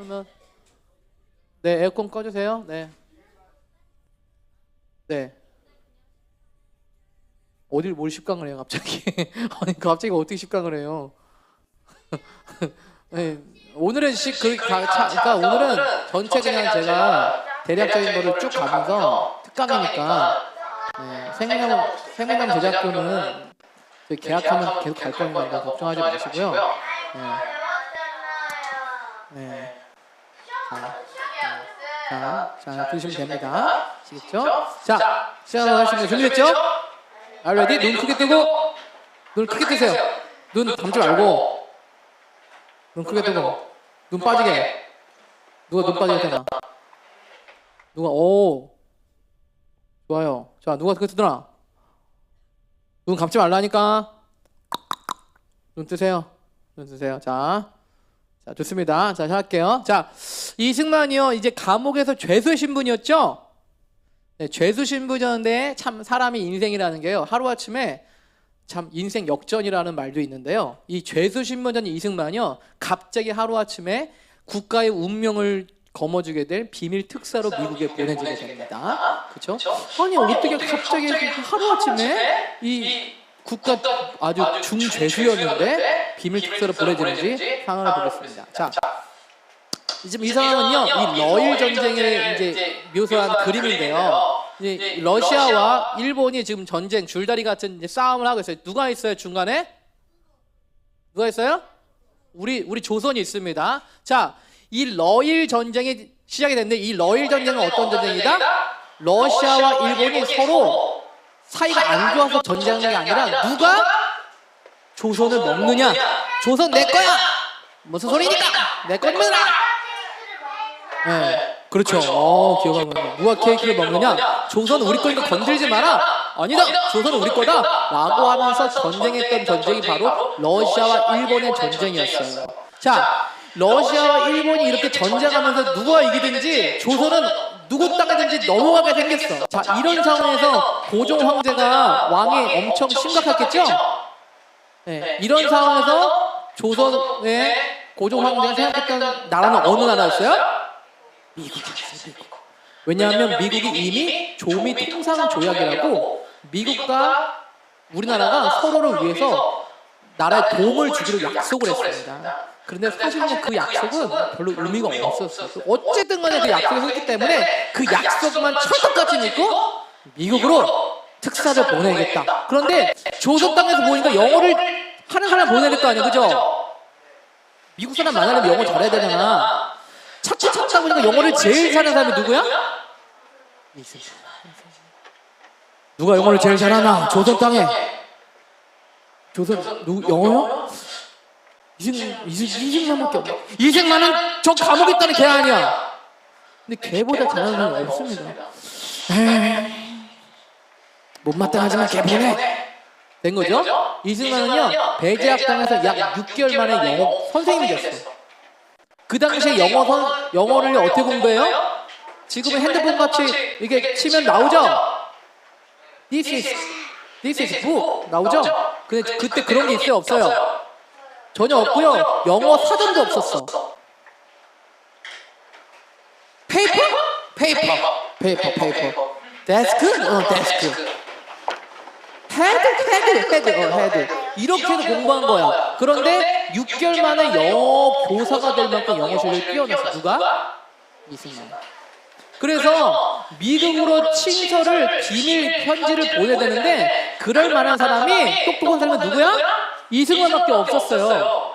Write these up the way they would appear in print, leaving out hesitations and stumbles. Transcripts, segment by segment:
그러면 네, 에어컨 꺼주세요. 네. 네. 어딜 뭘 10강을 해요, 갑자기? 아니, 갑자기 어떻게 10강을 해요? 네. 오늘은 그러니까 오늘은 전체 그냥 제가 대략적인 거를 쭉 가면서 특강이니까 네, 생명감 제작부는 저희 계약하면 계속 갈 거니까 걱정하지 마시고요. 네. 네. 자, 들으시면 됩니다. 아시겠죠? 자, 시작하겠습니다. 준비됐죠? 알레디 눈 크게 뜨고 눈 크게 뜨세요. 눈 감지 말고 눈 크게 뜨고 눈 빠지게. 누가 눈 빠지게 되나? 누가 좋아요. 자, 누가 크게 뜨더라? 눈 감지 말라니까. 눈 뜨세요. 눈 뜨세요. 자, 좋습니다. 자, 할게요. 자, 이승만이요. 이제 감옥에서 죄수 신분이었죠? 네, 죄수 신분이었는데 참 사람이 인생이라는 게요. 하루아침에 참 인생 역전이라는 말도 있는데요. 이 죄수 신분이었던 이승만이요. 갑자기 하루아침에 국가의 운명을 거머쥐게 될 비밀 특사로 미국에 보내지게 됩니다. 그렇죠? 아니 어떻게 갑자기 하루아침에 이 국가 아주 중죄수였는데 비밀 특사로 보내지는지 상황을 보겠습니다. 자, 지금 이 상황은요, 이 러일 전쟁을 이제 묘사한 그림인데요. 이제 러시아와 일본이 지금 전쟁 줄다리 같은 이제 싸움을 하고 있어요. 누가 있어요 중간에? 누가 있어요? 우리 조선이 있습니다. 자, 이 러일 전쟁이 시작이 됐는데 이 러일 전쟁은 어떤 전쟁이다? 러시아와 일본이 서로 사이가 안 좋아서 전쟁하는 게 아니라 누가 조선을 먹느냐. 조선 내 거야. 무슨 소리니까 내 겁니다. 네, 그렇죠. 기억하면 누가 케이크를 먹느냐. 조선은 우리 거니까 건들지 마라. 아니다, 조선은 우리 거다 라고 하면서 전쟁했던 전쟁이 바로 러시아와 일본의 전쟁이었어요. 자, 러시아와 일본이 이렇게 전쟁하면서 누가 이기든지 조선은 누구 땅이든지 넘어가게 생겼어. 자, 이런 상황에서 고종 황제가 왕이 엄청 심각했겠죠? 네, 이런 상황에서 조선의 고종 황제가 생각했던 나라는 어느 나라였어요? 미국이었어요. 미국. 왜냐하면 미국이 이미 조미 통상 조약이라고 미국과 우리나라가 서로를 위해서 나라에 도움을 주기로 약속을 했습니다. 그런데 사실은 그 약속은 별로 의미가 없었어요. 어쨌든 간에 그 약속을 했기 때문에 그 약속만 철석같이 믿고 미국으로 특사를 보내야겠다. 그런데 조선 땅에서 보니까 영어를 하는 사람 보내야 될 거 아니에요, 그죠? 미국 사람 만나려면 영어 잘해야 되잖아. 찾다 보니까 영어를 제일 잘하는 사람이 누구야? 누가 영어를 제일 잘하나? 조선 땅에. 영어요? 이승만밖에 없네. 이승만은 저 감옥에 있다는 걔 아니야. 근데 걔보다 잘하는 사람이 없습니다. 못마땅하지만 걔 보내. 된 거죠? 이승만은요, 배제학당에서 약 6개월 만에 영어 선생님이 됐어. 그 당시에 영어를 어떻게 공부해요? 지금은 핸드폰 같이 이게 치면 나오죠? This is book 나오죠? 근데 그때 그런 게 있어요? 없어요? 전혀 없고요. 영어 사전도 없었어. 페이퍼. 데스크. 헤드. 이렇게 해서 공부한 거야. 그런데 6개월 만에 영어 교사가 될 만큼 영어 실력이 뛰어났어. 누가? 이승만. 그래서 미국으로 친서를 비밀 편지를 보내야 되는데 그럴 만한 사람이 똑똑한 사람은 누구야? 이승만밖에 없었어요.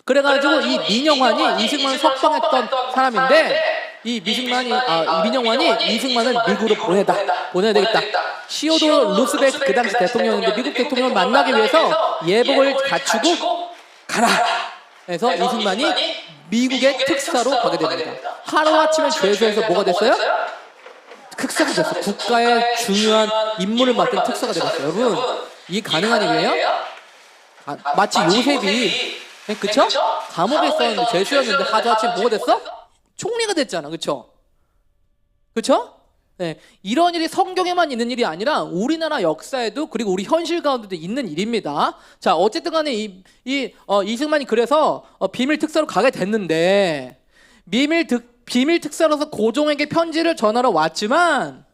그래가지고 이 민영환이 이승만을 석방했던 사람인데 이 민영환이 이승만을 미국으로 보내야 되겠다. 시오도 루스벨트 그 당시 대통령인데 미국 대통령을 만나기 위해서 예복을 갖추고 가라. 그래서 이승만이 미국의 특사로 가게 됩니다. 하루아침에 죄수에서 뭐가 됐어요? 특사가 됐어요. 국가의 중요한 임무를 맡은 특사가 되었어요. 여러분, 이게 가능한 일이에요? 마치 요셉이 그쵸? 감옥에 있었는데 죄수였는데 하루아침에 뭐가 됐어? 총리가 됐잖아. 그쵸? 네, 이런 일이 성경에만 있는 일이 아니라 우리나라 역사에도 그리고 우리 현실 가운데도 있는 일입니다. 자, 어쨌든 간에 이승만이 그래서 비밀 특사로 가게 됐는데 비밀 특사로서 고종에게 편지를 전하러 왔지만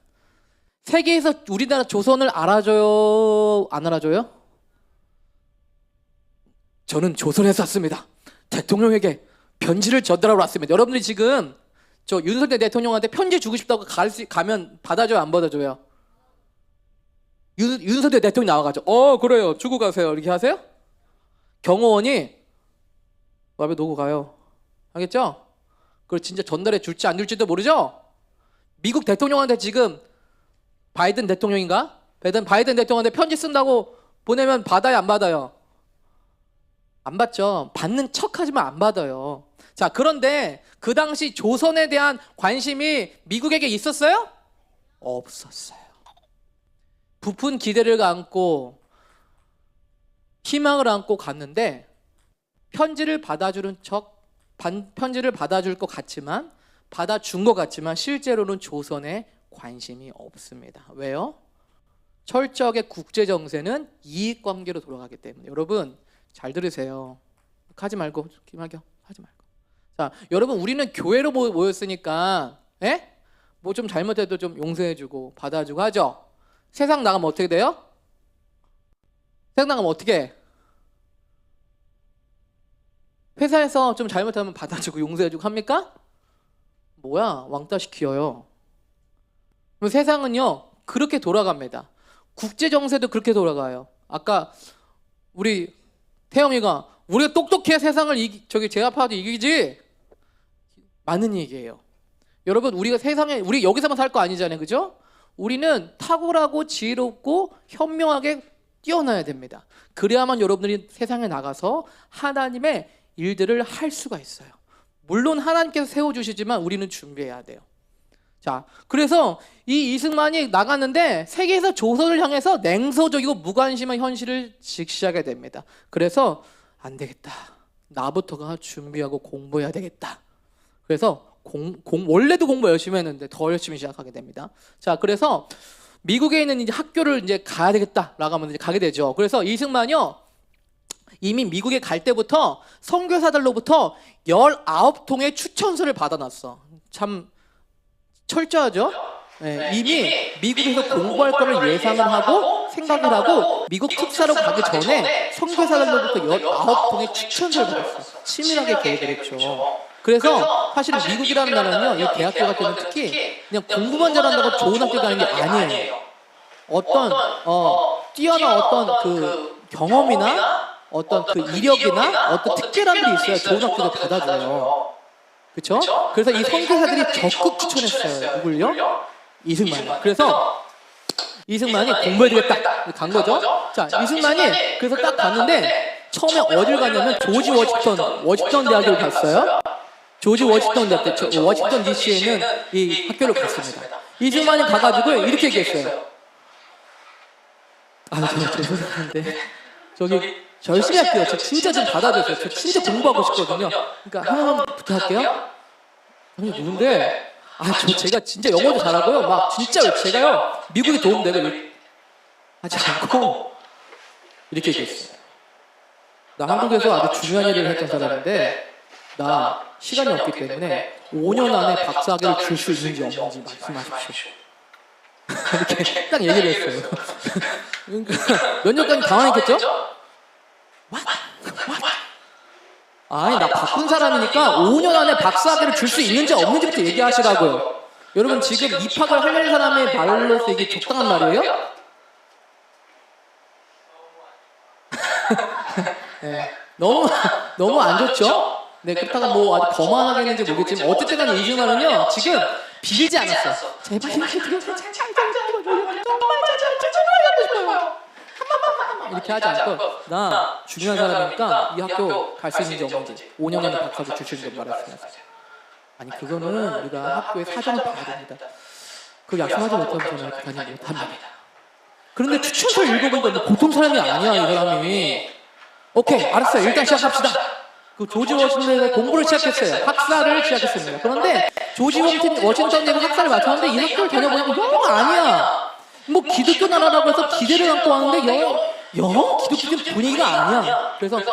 세계에서 우리나라 조선을 알아줘요? 안 알아줘요? 저는 조선에서 왔습니다. 대통령에게 편지를 전달하러 왔습니다. 여러분들이 지금 저 윤석열 대통령한테 편지 주고 싶다고 가면 받아줘요? 안 받아줘요? 윤석열 대통령이 나와가지고 그래요 주고 가세요 이렇게 하세요? 경호원이 앞에 놓고 가요. 알겠죠? 그걸 진짜 전달해 줄지 안 줄지도 모르죠? 미국 대통령한테 지금 바이든 대통령인가? 바이든 대통령한테 편지 쓴다고 보내면 받아요 안 받아요? 안 받죠. 받는 척하지만 안 받아요. 자, 그런데 그 당시 조선에 대한 관심이 미국에게 있었어요? 없었어요. 부푼 기대를 안고 희망을 안고 갔는데 편지를 받아주는 편지를 받아줄 것 같지만 받아준 것 같지만 실제로는 조선에 관심이 없습니다. 왜요? 철저하게 국제 정세는 이익 관계로 돌아가기 때문에. 여러분 잘 들으세요. 하지 말고 김학영 하지 말고. 자, 여러분 우리는 교회로 모였으니까 뭐 좀 잘못해도 좀 용서해주고 받아주고 하죠. 세상 나가면 어떻게 돼요? 세상 나가면 어떻게 해? 회사에서 좀 잘못하면 받아주고 용서해주고 합니까? 뭐야 왕따 시켜요. 그럼 세상은요 그렇게 돌아갑니다. 국제 정세도 그렇게 돌아가요. 아까 우리 태영이가 우리가 똑똑해야 세상을 제압하도 이기지. 맞는 얘기예요. 여러분 우리가 세상에 우리 여기서만 살 거 아니잖아요, 그죠? 우리는 탁월하고 지혜롭고 현명하게 뛰어나야 됩니다. 그래야만 여러분들이 세상에 나가서 하나님의 일들을 할 수가 있어요. 물론 하나님께서 세워주시지만 우리는 준비해야 돼요. 자, 그래서 이 이승만이 나갔는데 세계에서 조선을 향해서 냉소적이고 무관심한 현실을 직시하게 됩니다. 그래서 안 되겠다. 나부터가 준비하고 공부해야 되겠다. 그래서 원래도 공부 열심히 했는데 더 열심히 시작하게 됩니다. 자, 그래서 미국에 있는 이제 학교를 이제 가야 되겠다라고 하면 이제 가게 되죠. 그래서 이승만이요 이미 미국에 갈 때부터 선교사들로부터 19통의 추천서를 받아놨어. 참 철저하죠? 네, 이미 미국에서 공부할 거를 예상을 하고 생각을 하고 미국 특사로 가기 전에 선교사들로부터 19통의 추천서를 받았어. 치밀하게 계획을 했죠. 그래서 사실 미국이라는 나라는요, 이 대학교 같은 경우는 특히 그냥 공부만 잘한다고 좋은 학교 가는 게 아니에요. 어떤 뛰어난 어떤 그 경험이나 어떤 그 이력이나 어떤 특별한 일이 있어야 좋은 학교를 받아줘요. 그렇죠? 그래서 이 선교사들이 적극 추천했어요. 누굴요? 이승만. 그래서 이승만이 공부해야 되겠다 간 거죠. 자, 이승만이 그래서 딱 갔는데 처음에 어딜 갔냐면 조지 워싱턴 대학을 갔어요. 조지 워싱턴 대학, 워싱턴 DC에 있는 이 학교를 갔습니다. 이승만이 가가지고 이렇게 얘기했어요. 저 죄송한데 저기 저 열심히 할게요. 저 진짜 좀 받아주세요. 저 진짜 공부하고 싶거든요. 그러니까 하나만 부탁할게요. 아니 누군데? 제가 진짜 영어도 잘하고요. 막 진짜 제가요 미국에 도움되고 하지 않고 이렇게 얘기했어요. 나 한국에서 아주 중요한 일을 했던 사람인데 나 시간이 없기 때문에 5년 안에 박사학위를 줄 수 있는지 없는지 말씀하십시오. 이렇게 딱 얘기를 했어요. 그러니까 몇 년까지 당황했겠죠? 아니 나 바쁜 사람이니까 5년 안에 박사학위를 줄 수 있는지 없는지부터 얘기하시라고요. 여러분 지금 입학을 하려는 사람의 말로서 이게 적당한 말이에요? 네, 너무 안 좋죠? 네, 그렇다가 뭐 아주 거만하게 했는지 모르겠지만 어쨌든 간에 이승만은요 지금 빌지 않았어. 제발 이렇게 들어서 이렇게 하지 않고 나 중요한 사람이니까 이 학교 갈 수 있는지 없는지 5년 안에 박사도 줄 수 있는지 말했어요. 아니 그거는 우리가 학교에 사정을 봐야 됩니다. 그 약속하지 못하면 저는 다니지 못합니다. 그런데 추천서를 읽어보니까 보통 사람이 아니야 이 사람이. 오케이 알았어요. 일단 시작합시다. 그 조지 워싱턴에서 공부를 시작했어요. 학사를 시작했습니다. 그런데 조지 워싱턴에서 학사를 마쳤는데 이 학교를 다녀보니까 영어가 아니야. 뭐 기독교 나라라고 해서 기대를 갖고 왔는데 영어 기독교적인 분위기가 아니야. 그래서 야,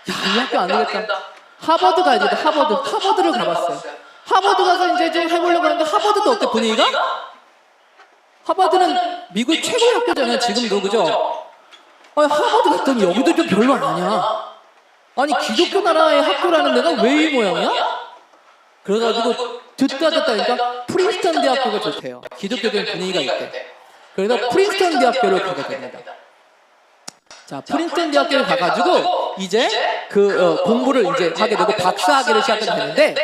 이 학교 안 되겠다. 하버드 가야 되겠다. 하버드를 가봤어요. 하버드 가서 이제 좀 해보려고 하는데 하버드도 어때 분위기가? 하버드는 미국 최고의 학교잖아요. 지금도 그죠? 아니, 하버드 갔더니 여기도 좀 별로 아니야. 아니 기독교 나라의 학교라는 데가 왜 이 모양이야? 그래가지고 듣다 보니까 프린스턴 대학교가 좋대요. 기독교적인 분위기가 있대. 그래서 프린스턴 대학교를 가게 됩니다. 자, 프린스턴 대학교를 가가지고 이제 공부를 이제 하게 되고 박사학위를 시작하게 되는데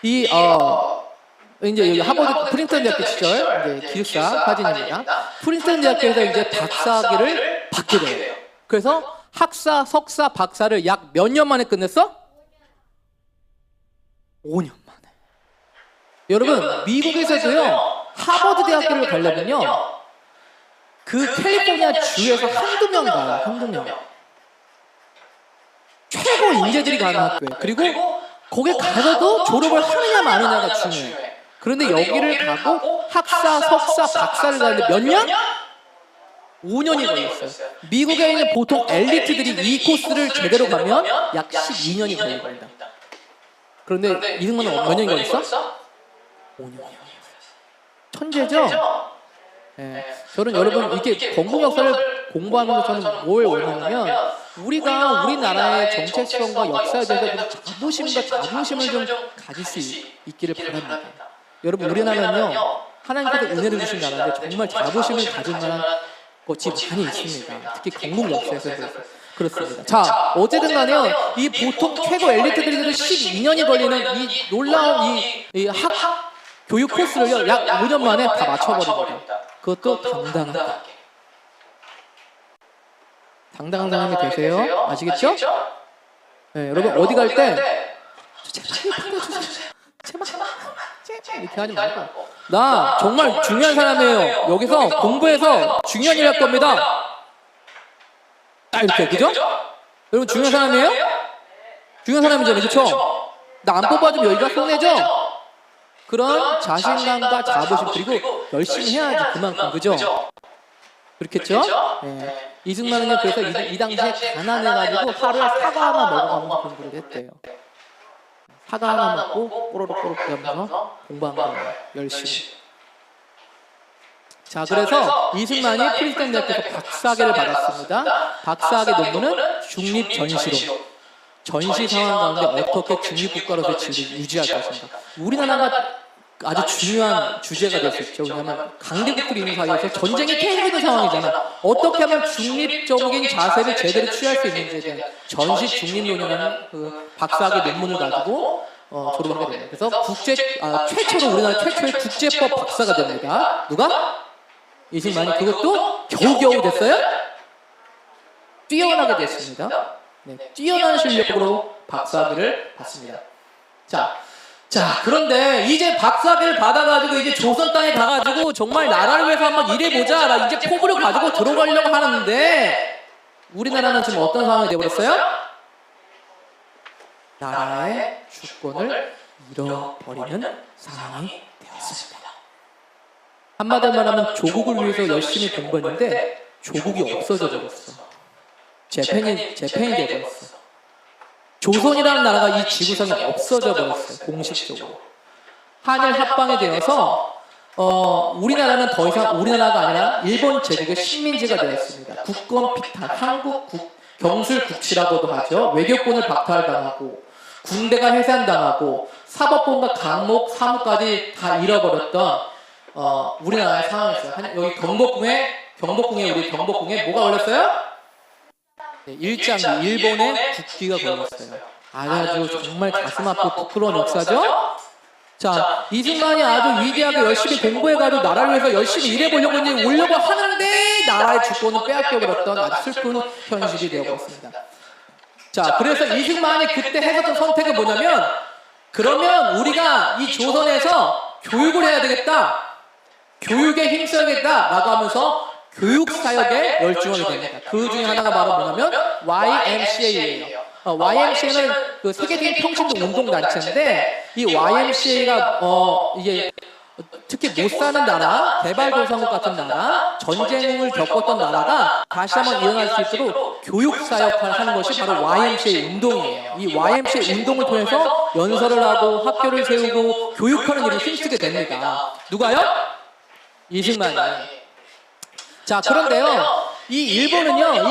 이제 여기 하버드 프린스턴 대학교 시절 이제 기숙사 사진입니다. 프린스턴 대학교에서 이제 박사학위를 받게 돼요. 그래서 학사, 석사, 박사를 약 몇 년 만에 끝냈어? 5년 만에. 여러분 미국에서도요 하버드 대학교를 가려면요 그 캘리포니아 주에서 한두 명 가요. 한두 명. 최고 인재들이 가는 학교예요. 그리고 거기 가서도 졸업을 하느냐 마느냐가 중요해요. 그런데 여기를 가고 학사, 석사, 박사를 가는데 몇 년? 5년이 걸렸어요. 미국에 있는 보통 엘리트들이 이 코스를 제대로 가면 약 12년이 걸립니다. 그런데 이승만은 몇 년이 걸렸어? 5년이요. 천재죠? 네. 저는 여러분 이렇게 건국 역사를 공부하면서 저는 뭘 원하냐면 우리가 우리나라의 정체성과 역사에 대해서 좀 자부심과 자긍심을 좀 가질 수 있기를 바랍니다. 여러분 우리나라는요 하나님께서 은혜를 주신 나라인데 정말 자부심을 가질 만한 것이 많이 있습니다. 특히 건국 역사에서 그렇습니다. 자, 어쨌든 간에요 이 보통 최고 엘리트들이 12년이 걸리는 이 놀라운 이 교육 코스를요 약 5년 만에 다 맞춰버립니다. 그것도 당당한 사람이 되세요. 아시겠죠? 네, 여러분 어디 갈 때 제발 받아주세요. 제발 이렇게 하지 말고 나 정말 중요한 사람이에요. 여기서 공부해서 중요한 일 할 겁니다. 이렇게 그죠? 여러분 중요한 사람이에요? 중요한 사람이잖아요. 그렇죠? 나 안 뽑아주면 여기가 손해죠? 그런 자신감과 자부심 그리고 열심히 해야지 그만큼 그죠? 그렇겠죠? 네. 이승만은요 그래서 이 당시에 가난해가지고 하루에 사과 하나 먹어가면서 공부를 했대요. 사과 하나 먹고 꼬르륵 하면서 공부한 거예요. 열심히. 자 그래서 이승만이 프린스턴 대학교에서 박사학위를 받았습니다. 박사학위 논문은 중립전시론. 전시 상황 가운데 어떻게 중립국가로서의 지위를 유지할 것인가. 우리나라가 아주 중요한 주제가 될 수 있죠. 왜냐하면 강대국들이 있는 사이에서 전쟁이 계속 있는 상황이잖아. 어떻게 하면 중립적인 자세를 제대로 취할 수 있는지에 대한 전시 중립론이라는 그 박사학위 논문을 가지고 졸업하게 됩니다. 그래서 최초로 우리나라 최초의 국제법 박사가 됩니다. 누가? 이승만이. 그것도 겨우겨우 됐어요? 뛰어나게 됐습니다. 네, 뛰어난 실력으로 박사학위를 받습니다. 자, 그런데 이제 박사학위를 받아가지고 이제 조선 땅에 가가지고 정말 나라를 위해서 한번 일해보자. 나 이제 포부를 가지고 들어가려고 하는데 우리나라는 지금 어떤 상황이 되어버렸어요? 나라의 주권을 잃어버리는 상황이 되었습니다. 한마디로 말하면 조국을 위해서 열심히 공부했는데 조국이 없어져 버렸어. 재팬이 되어버렸어. 조선이라는 나라가 이 지구상에 없어져 버렸어요. 공식적으로. 한일 합방이 되어서 우리나라는 더 이상 우리나라가 아니라 일본 제국의 식민지가 되었습니다. 국권 피탈, 한국 경술 국치라고도 하죠. 외교권을 박탈당하고 군대가 해산당하고 사법권과 강목, 사무까지 다 잃어버렸던 우리나라의 상황이었어요. 여기 경복궁에 뭐가 걸렸어요? 네, 일장기, 일본의 국기가 걸렸어요. 아주 정말 가슴 아프고 부끄러운 역사죠? 자, 이승만이 아주 위대하게 열심히 공부해가지고 나라를 위해서 열심히 일해보려고 이제 오려고 하는데 나라의 주권을 빼앗겨버렸던 아주 슬픈 현실이 되어버렸습니다. 자, 그래서 이승만이 그때 했었던 선택은 뭐냐면 그러면 우리가 이 조선에서 교육을 해야 되겠다. 교육에 힘써야겠다. 라고 하면서 교육사역에 열중하게 됩니다. 그 중에 하나가 바로 뭐냐면 YMCA예요. YMCA는 그 세계적인 평신도 운동단체인데 이 YMCA가 이게 특히 못 사는 나라, 개발도상국 같은 나라, 전쟁을 겪었던 나라가 다시 한번 일어날 수 있도록 교육사 역할을 하는 것이 바로 YMCA 운동이에요. 이 YMCA 운동을 통해서 연설을 하고 학교를 세우고 교육하는 일을 힘쓰게 됩니다. 누가요? 이승만이. 자, 그런데요, 이 일본은요,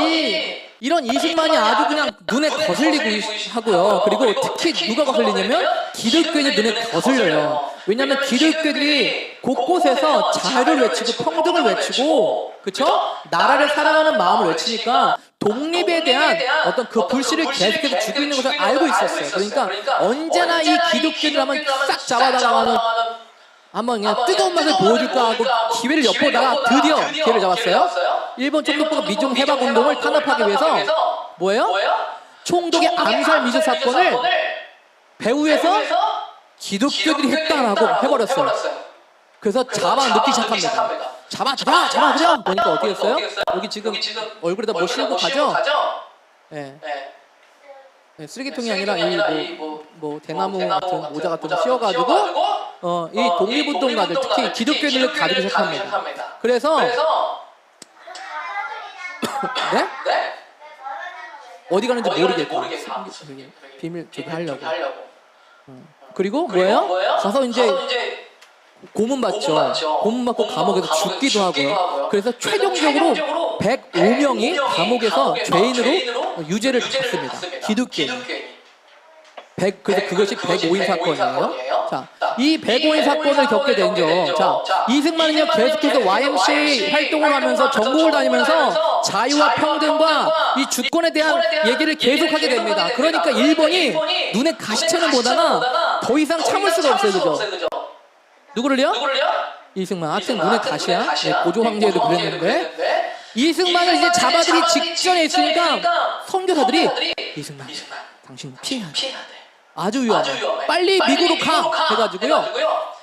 이런 이승만이 아주 그냥 눈에 거슬리고 하고요. 그리고 특히 누가 거슬리냐면 기독교인이 눈에 거슬려요. 왜냐하면 기독교들이 곳곳에서 자유를 외치고 평등을 외치고, 그쵸? 나라를 사랑하는 마음을 외치니까 독립에 대한 어떤 그 불씨를 계속해서 주고 있는 것을 알고 있었어요. 그러니까 언제나 이 기독교들 하면 싹 잡아다가 한번 그냥 뜨거운 맛을 보여줄까 하고 기회를 엿보다가 드디어 기회를 잡았어요. 일본 총독부가 미중 해방 운동을 탄압하기 위해서 뭐예요? 총독의 암살 미수 사건을 배후에서 기독교들이 했다라고 해버렸어요. 그래서 잡아 넣기 시작합니다. 잡아 그죠? 보니까 어떻게 했어요? 여기 지금 얼굴에다 뭐 씌우고 가죠? 네. 쓰레기통이 아니라 이 대나무 같은 모자 같은 거 씌워가지고 이 독립운동가들 특히 기독교인을 가두기 시작합니다. 그래서 네? 어디 가는지 모르겠고 비밀 저기 하려고. 그리고 뭐예요? 가서 이제 고문 받죠. 고문 받고 감옥에서 죽기도 하고요. 그래서 최종적으로 105명이 감옥에서 죄인으로 유죄를 받습니다. 기독교인. 그래서 그것이 105인 사건이에요. 자, 이 105인 사건을 겪게 된죠. 자, 이승만은요 계속해서 YMCA 활동을 하면서 전국을 다니면서 자유와 평등과 이 주권에 대한 얘기를 계속하게 됩니다. 그러니까 일본이 눈에 가시채는 보다가 더 이상 참을 수가 없어요, 그죠? 누구를요? 이승만. 하여튼 눈에 가시야. 네, 고조 황제도 그랬는데 이승만을 이제 잡아들이 직전에 있으니까 선교사들이 이승만, 당신 피해야 돼. 아주 위험해. 빨리 미국으로 가 해가지고요.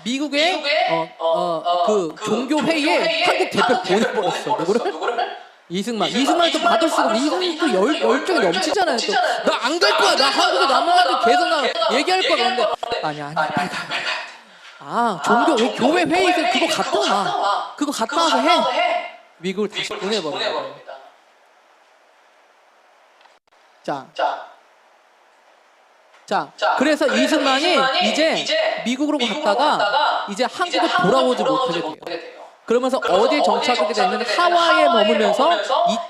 미국의 그 종교 회의에 한국 대표 보내버렸어. 누구를? 이승만을 또 받을 수가 없어. 이승만이 또 열정이 넘치잖아요. 또 나 안 갈 거야. 나 한국에 남아가지고 계속 나 얘기할 거야. 그런데 아니야. 빨리 가. 종교 교회 회의에서 그거 갔다 와. 그거 갔다 와서 해. 미국을 다시 보내버려요. 자, 그래서 이승만이 이제 미국으로 갔다가 이제 한국에 돌아오지 못하게 돼요. 그러면서 어디에 정착하게 되면 하와이에 머물면서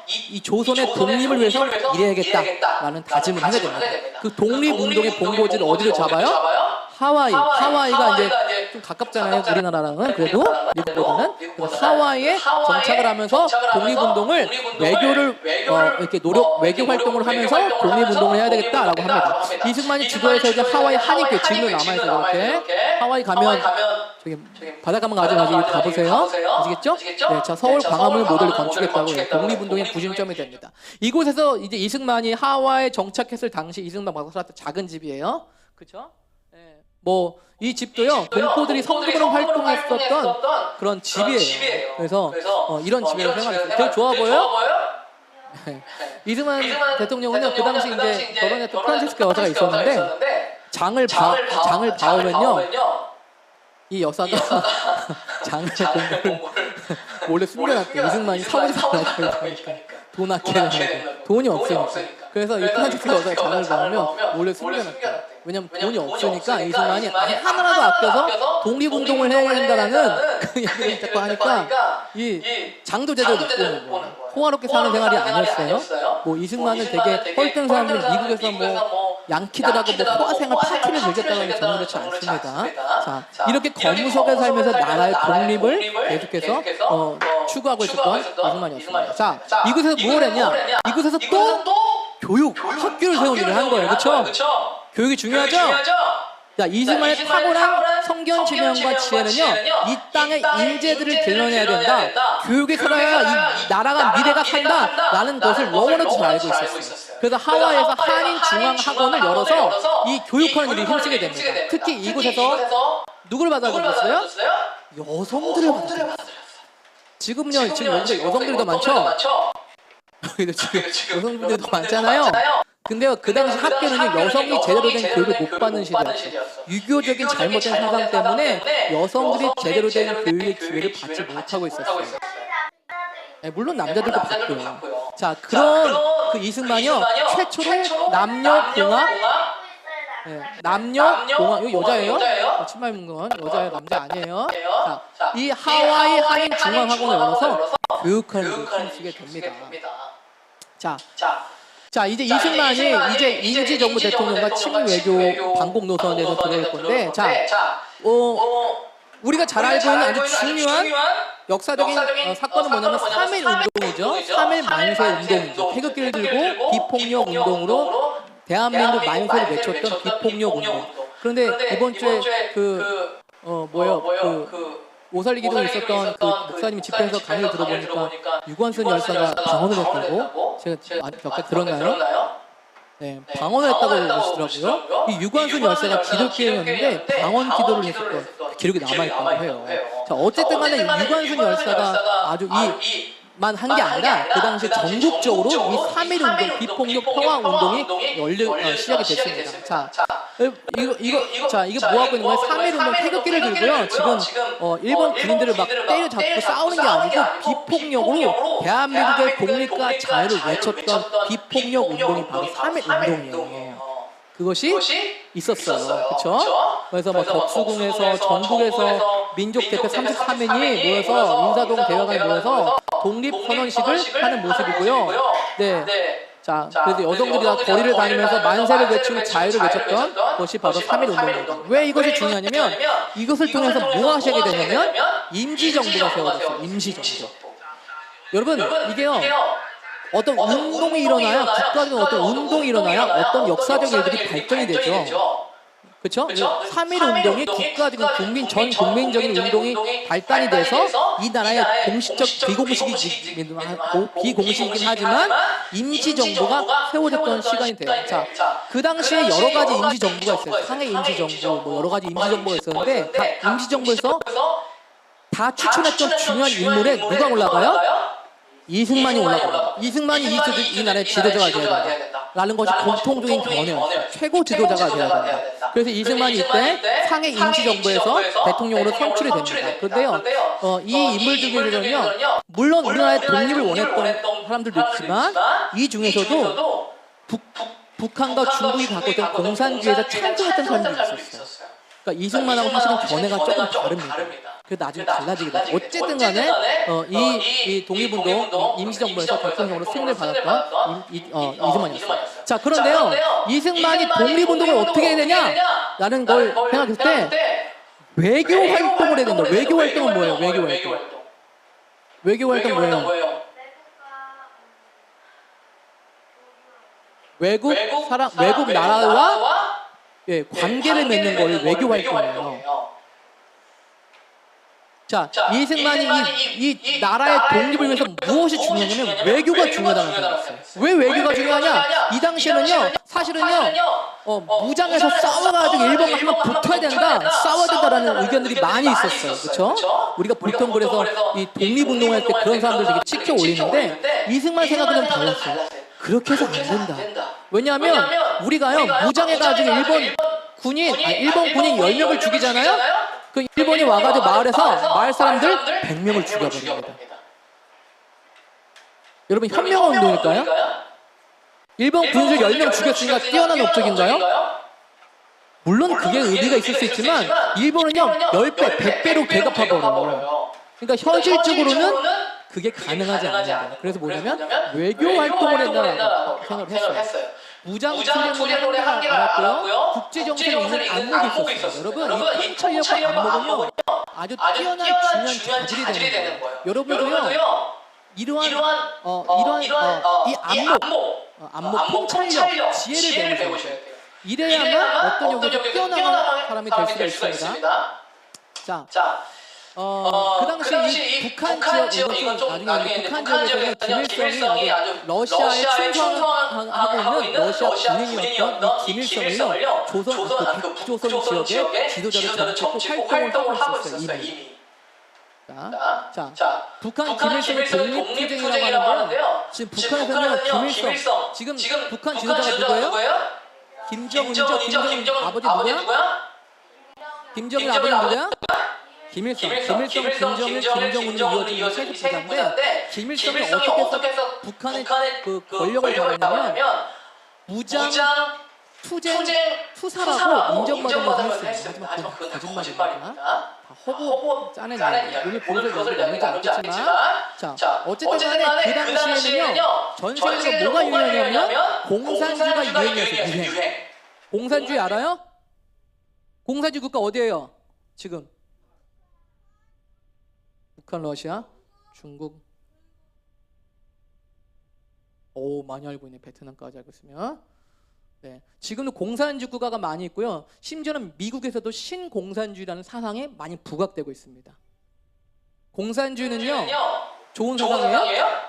이 조선의 독립을 위해서 일해야겠다라는 다짐을 하게 됩니다. 그 독립운동의 본거지를 어디로 잡아요? 하와이가 이제 좀 가깝잖아요. 우리나라랑은. 그래도 미국보다는. 하와이에 정착을 하면서 독립운동을 외교를 이렇게 외교 활동을 하면서 독립운동을 해야 되겠다라고 합니다. 이승만이 주도해서 이제 하와이 한인교 지금도 남아있어요. 이렇게 하와이 가면 저기 바닷가만 가보세요. 아시겠죠? 네, 자, 서울 광화문 모델을 건축했다고 독립운동의 구심점이 됩니다. 이곳에서 이제 이승만이 하와이에 정착했을 당시 이승만 박사한테 작은 집이에요. 그렇죠? 이 집도요 동포들이 성도로 활동했었던 그런 집이에요. 그래서 이런 집에서 생활했어요. 되게 좋아 보여요? 이승만 대통령은요 그 당시 이제 결혼했던 프란치스코 여자가 있었는데 장을 봐오면요 이 여사가 장을 공부를 몰래 숨겨놨대. 이승만이 사무실에 나가니까 돈 아끼는 거고 돈이 없으니까. 그래서 이 프란치스코 여자가 장을 봐오면 몰래 숨겨놨대. 왜냐면 돈이 없으니까 이승만이 하나라도 아껴서 독립운동을 해야 된다라는 그 얘기를 자꾸 하니까 이 장도 제대로 못 보는 거예요. 호화롭게 사는 생활이 아니었어요. 이승만은 되게 헐뜬 사람들이 미국에서 양키들하고 호화 생활 파티를 즐겼다고 하는 저는 그렇지 않습니다. 자, 이렇게 거무석에 살면서 나라의 독립을 계속해서 추구하고 있었던 이승만이었습니다. 자, 이곳에서 뭘 했냐? 이곳에서 또 학교를 세운 일을 한 거예요. 그렇죠? 교육이 중요하죠? 자, 이승만의 탁월한 성견 지명과 지혜는요, 이 땅의 인재들을 길러내야 된다. 교육에 살아야 이 나라가 미래가 산다라는 것을 영원히 잘 알고 있었어요. 그래서 하와이에서 한인 중앙학원을 열어서 이 교육하는 일이 힘쓰게 됩니다. 특히 이곳에서 누구를 받아들였어요? 여성들을 받아들였어요. 지금 여기서 여성들이 더 많죠? 여기도 지금 여성분들이 더 많잖아요. 근데요 그 당시 학교는 여성이 제대로 된 교육을 못 받는 시대였어요. 유교적인 잘못된 사상 때문에 여성들이 제대로 된 교육의 기회를 받지 못하고 있었어요. 네, 물론 남자들도 받고요. 자 그런 그 이승만이요 최초로 남녀공학 네, 남녀공학 이거 여자예요? 치마 입는 건 여자예요 남자 아니에요? 자, 이 하와이 한인 중앙학원을 열어서 교육하는 일을 펼치게 됩니다. 자 이제 이승만이 이제 임시정부 대통령과 친외교 반공 노선에서 들어올 건데 우리가 잘 알고 있는 아주 중요한 역사적인 사건은 뭐냐면 3.1 운동이죠. 3.1 만세 운동이죠. 태극기를 들고 비폭력 운동으로 대한민국 만세를 외쳤던 비폭력 운동. 그런데 이번 주에 오살리 기둥에 있었던 그 목사님 집회에서 강의를 들어보니까 유관순 열사가 방언을 했다고 제가 몇 개 들었나요? 네, 방언을 했다고 그러시더라고요. 이 유관순 열사가 기독교인이었는데 방언 기도를 했었던 그 기록이 남아있다고 해요. 자, 어쨌든 간에 유관순 열사가 아주 만 한 게 아니라 그 당시 전국적으로 이 3.1 운동, 비폭력 평화 운동이 시작이 됐습니다. 이게 뭐 하고 있는 거예요? 3.1 운동 태극기를 들고요. 지금 일본 군인들을 막 때려잡고 싸우는 게 아니고 비폭력으로 대한민국의 독립과 자유를 외쳤던 비폭력 운동이 바로 3.1 운동이에요. 그것이 있었어요. 그렇죠? 그래서 뭐 덕수궁에서 전국에서 민족 대표 33인이 모여서 인사동 대화관에 모여서 독립 선언식을 하는 모습이고요. 네. 자, 그래서 여성들이 다 거리를 다니면서 만세를 외치고 자유를 외쳤던 것이 바로 3.1 운동입니다. 왜 이것이 중요하냐면 이것을 통해서 뭐 하시게 되냐면 임시정부가 세워졌어요. 임시정부. 여러분 이게요. 어떤 운동이 일어나야 국가적인 어떤 운동이 일어나야 어떤 역사적 일들이 발전이 되죠. 그렇죠? 3.1 운동이 국가적인 전 국민적인 운동이 발단이 돼서 이 나라의 공식적 비공식이긴 하지만 임시정부가 세워졌던 시간이 돼요. 자, 그 당시에 여러 가지 임시정부가 있어요. 상해 임시정부, 뭐 여러 가지 임시정부가 있었는데 다 임시정부에서 다 추천했던 중요한 인물에 누가 올라가요? 이승만이 올라가요. 이승만이 이 나라의 지도자가 되어야 된다. 라는 것이 공통적인 견해였어요. 최고 지도자가 되어야 된다. 그래서 이승만이 이때 상해 임시정부에서 대통령으로 선출이 됩니다. 그런데요, 이 인물들 중에는요, 물론 우리나라의 독립을 원했던 사람들도 있지만 이 중에서도 북한과 중국이 갖고 있던 공산주의에서 찬성했던 사람들이 있었어요. 그러니까 이승만하고 사실은 견해가 조금 다릅니다. 그래서 나중에 달라지게 돼요. 어쨌든 간에 이 독립운동 임시정부에서 대통령으로 승인을 받았던 이승만이었어요. 자, 그런데요. 이승만이 독립운동을 어떻게 해야 되냐라는 걸 생각했을 때 외교 활동을 해야 된다. 외교 활동은 뭐예요? 외교 활동 뭐예요? 외국 나라와 관계를 맺는 거를 외교 활동이에요. 자, 이승만이 이 나라의 독립을 위해서 무엇이 중요하냐면 외교가 중요하다는 생각이었어요. 왜 외교가 중요하냐? 이 당시에는요, 사실은요, 무장해서 싸워가지고 일본과 한번 붙어야 된다, 싸워야 된다라는 의견들이 많이 있었어요. 그렇죠? 우리가 보통 그래서 이 독립운동할 때 그런 사람들 되게 치켜 올리는데 이승만 생각은 달랐어요. 그렇게 해서 안 된다. 왜냐하면 우리가요, 무장해가지고 일본 군인 10명을 죽이잖아요? 그 일본이 와가지고 마을 사람들 100명을 죽여버립니다. 여러분 현명한 운동일까요? 일본 군인들 10명 죽였으니까 뛰어난 업적인가요? 물론 그게 의미가 있을 수 있지만 일본은요 10배, 100배로 되갚아버려요. 그러니까 현실적으로는 그게 가능하지 않는 거예요. 그래서 뭐냐면 외교 활동을 한다고 생각을 했어요. 무장 훈련을 알았고요. 국제정세에 있는 안목이 있었어요. 여러분 이 통찰력과 안목은요 아주 뛰어난 중요한 자질이 되는 거예요. 여러분도요 이러한 이 안목, 통찰력, 지혜를 배우셔야 돼요. 이래야만 어떤 영역에서 뛰어나는 사람이 될 수가 있습니다. 자. 그 당시 이 북한 지역, 이건 좀 나중에 북한 지역에서는 김일성이 아주 러시아에 충성하고 있는 러시아 군인이었던 이 김일성을요, 북조선 지역의 지도자로 잡고 활동을 하고 있었어요, 이미. 자, 북한 김일성을 독립투쟁이라고 하는데요. 지금 북한에서는 김일성, 지금 북한 지도자가 누구예요? 김정은이죠. 김정은 아버지 누구야? 김정일 아버지 누구야? 김일성, 김정은이 이어진 세습 부자인데 김일성이 어떻게 해서 북한의 그 권력을 잡았냐면 무장 투쟁 투사라고 인정받으면서 했습니다. 하지만 그건 거짓말입니다. 다 허구 짜낸 이야기. 오늘 그것을 여기는 나누지 않겠지만 자 어쨌든 간에 그 당시에는요 전 세계적으로 뭐가 유행이냐면 공산주의가 유행이었어요. 유행. 공산주의 알아요? 공산주의 국가 어디예요? 지금 북한, 러시아, 중국. 오 많이 알고 있네. 베트남까지 알고 있으면. 네, 지금도 공산주의 국가가 많이 있고요. 심지어는 미국에서도 신공산주의라는 사상이 많이 부각되고 있습니다. 공산주의는요 좋은 사상이에요?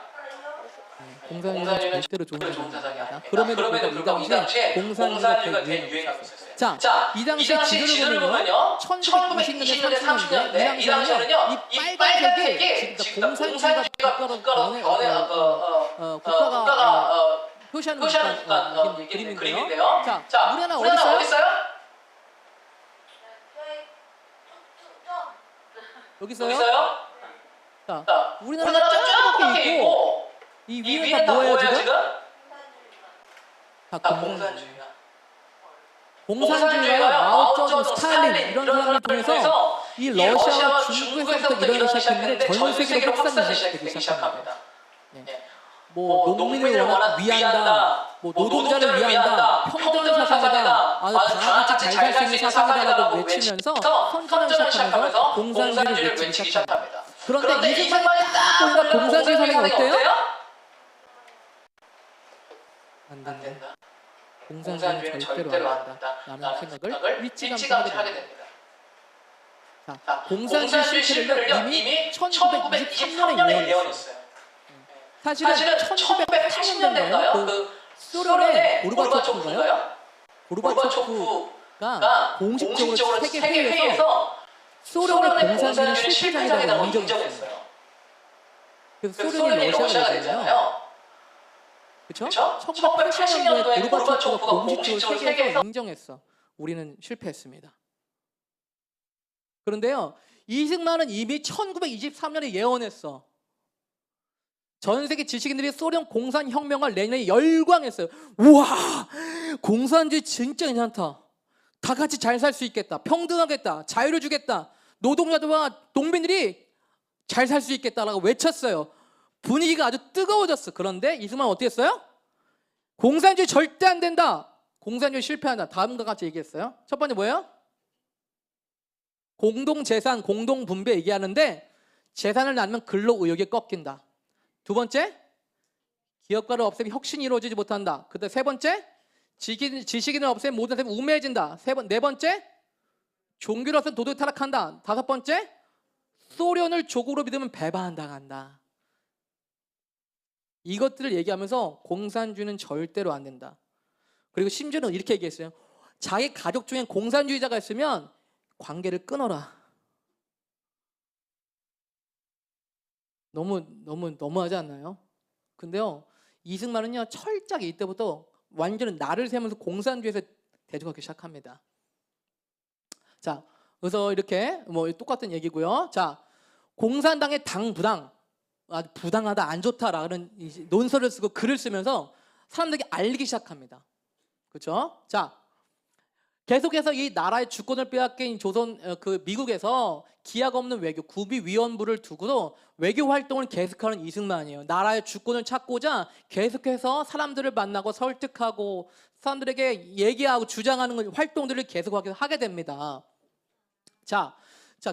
공산주의는 절대로 좋은 사상이 아닙니다. 그럼에도 불구하고 이 당시에 공산주의가 유행하고 있었어요. 자, 이 당시에 지도를 보면요 1920년대, 30년대 이 당시에는요 이 빨간색이 지금 공산주의가 국가가 표시하는 그림인데요. 자, 우리나라 어디 있어요? 여기 있어요? 자, 우리나라가 쫙 있고 이 위에는 다 뭐예요 지금? 다 공산주의야. 공산주의와 마오쩌둥, 스탈린 이런 사람을 통해서 이 러시아와 중국에서부터 일어나기 시작했는데 전 세계로 확산되기 시작합니다. 뭐 농민을 워낙 위한다, 뭐 노동자를 위한다, 평등한 사상이다, 다 같이 잘 살 수 있는 사상이다라고 외치면서 선전을 시작하면서 공산주의를 외치기 시작합니다. 그런데 이 순간에 딱 보니까 공산주의 사상이 어때요? 안 된다. 공산주의는 절대로 안 된다. 라는 생각을 일찌감치 하게 됩니다. 자, 공산주의 실패를 이미 1923년에 예언했어요. 사실은 1980년대인가요? 그 소련의 고르바초프인가요? 고르바초프가 공식적으로 세계회의에서 소련의 공산주의는 실패작이라고 인정했어요. 그래서 소련이 러시아가 되잖아요. 그렇죠? 1980년도에 고르바초프가 공식적으로 세계에서 인정했어. 우리는 실패했습니다. 그런데요, 이승만은 이미 1923년에 예언했어. 전 세계 지식인들이 소련 공산혁명을 내년에 열광했어요. 우와, 공산주의 진짜 괜찮다. 다 같이 잘 살 수 있겠다. 평등하겠다. 자유를 주겠다. 노동자들과 농민들이 잘 살 수 있겠다라고 외쳤어요. 분위기가 아주 뜨거워졌어. 그런데 이승만은 어떻게 했어요? 공산주의 절대 안 된다. 공산주의 실패한다. 다음과 같이 얘기했어요. 첫 번째 뭐예요? 공동재산, 공동분배 얘기하는데 재산을 나누면 근로의욕이 꺾인다. 두 번째, 기업가를 없애면 혁신이 이루어지지 못한다. 그다음 세 번째, 지식인을 없애면 모든 사람이 우매해진다. 네 번째, 종교로서는 도덕이 타락한다. 다섯 번째, 소련을 조국으로 믿으면 배반당한다. 이것들을 얘기하면서 공산주의는 절대로 안 된다. 그리고 심지어는 이렇게 얘기했어요. 자기 가족 중에 공산주의자가 있으면 관계를 끊어라. 너무하지 않나요? 근데요, 이승만은요 철저하게 이때부터 완전히 날을 세면서 공산주의에서 대적하기 시작합니다. 자, 그래서 이렇게 뭐 똑같은 얘기고요. 자, 공산당의 당부당, 아주 부당하다, 안 좋다라는 논설을 쓰고 글을 쓰면서 사람들에게 알리기 시작합니다. 그렇죠? 자, 계속해서 이 나라의 주권을 빼앗긴 미국에서 기약 없는 외교, 구비위원부를 두고도 외교 활동을 계속하는 이승만이에요. 나라의 주권을 찾고자 계속해서 사람들을 만나고 설득하고 사람들에게 얘기하고 주장하는 활동들을 계속하게 됩니다. 자,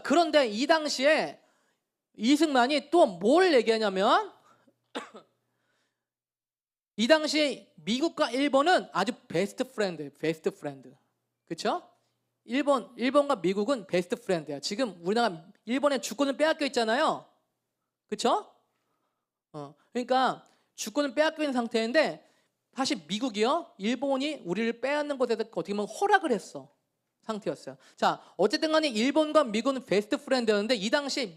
그런데 이 당시에 이승만이 또 뭘 얘기하냐면 이 당시에 미국과 일본은 아주 베스트 프렌드예요. 베스트 프렌드. 그렇죠? 일본과 미국은 베스트 프렌드야. 지금 우리나라 일본의 주권을 빼앗겨 있잖아요. 그렇죠? 그러니까 주권을 빼앗겨 있는 상태인데 사실 미국이요, 일본이 우리를 빼앗는 것에 대해서 어떻게 보면 허락을 했어. 상태였어요. 자, 어쨌든 간에 일본과 미국은 베스트 프렌드였는데 이 당시에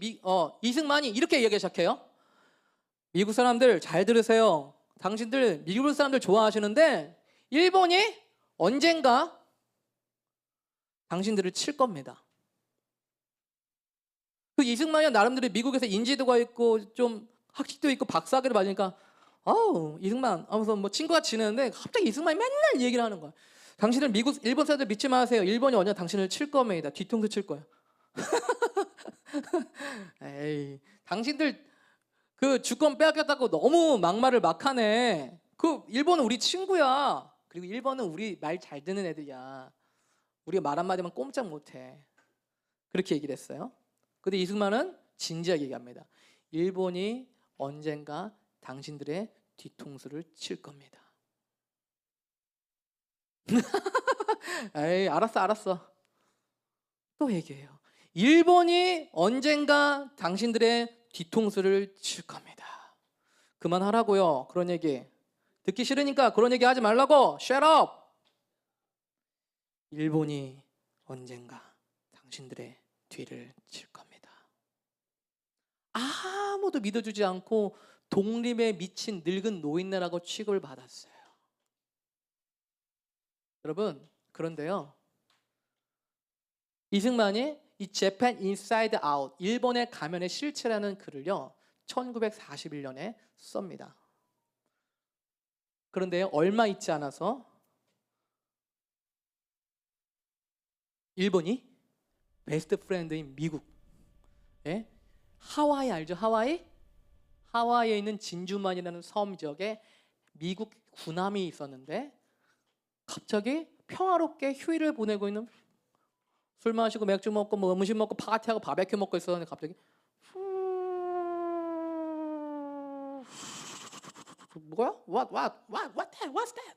이승만이 이렇게 얘기하기 시작해요. 미국 사람들 잘 들으세요. 당신들 미국 사람들 좋아하시는데 일본이 언젠가 당신들을 칠 겁니다. 그 이승만이 나름대로 미국에서 인지도가 있고 좀 학식도 있고 박사학위를 받으니까 아우 이승만 하면서 뭐 친구가 지내는데 갑자기 이승만이 맨날 얘기를 하는 거야. 당신들 일본 사람들 믿지 마세요. 일본이 언젠가 당신을 칠 겁니다. 뒤통수 칠 거야. 에이, 당신들 그 주권 빼앗겼다고 너무 막말을 막 하네. 그 일본은 우리 친구야. 그리고 일본은 우리 말 잘 듣는 애들이야. 우리가 말 한마디만 꼼짝 못해. 그렇게 얘기를 했어요. 근데 이승만은 진지하게 얘기합니다. 일본이 언젠가 당신들의 뒤통수를 칠 겁니다. 에이, 알았어. 또 얘기해요. 일본이 언젠가 당신들의 뒤통수를 칠 겁니다. 그만하라고요. 그런 얘기. 듣기 싫으니까 그런 얘기 하지 말라고. Shut up. 일본이 언젠가 당신들의 뒤를 칠 겁니다. 아무도 믿어주지 않고 독립에 미친 늙은 노인네라고 취급을 받았어요. 여러분, 그런데요. 이승만이 이 Japan Inside Out, 일본의 가면의 실체라는 글을요. 1941년에 썹니다. 그런데 얼마 있지 않아서 일본이 베스트 프렌드인 미국, 하와이 알죠? 하와이에 있는 진주만이라는 섬 지역에 미국 군함이 있었는데 갑자기 평화롭게 휴일을 보내고 있는, 술 마시고 맥주 먹고 뭐 음식 먹고 파티하고 바베큐 먹고 있었는데 갑자기 뭐야? What's that?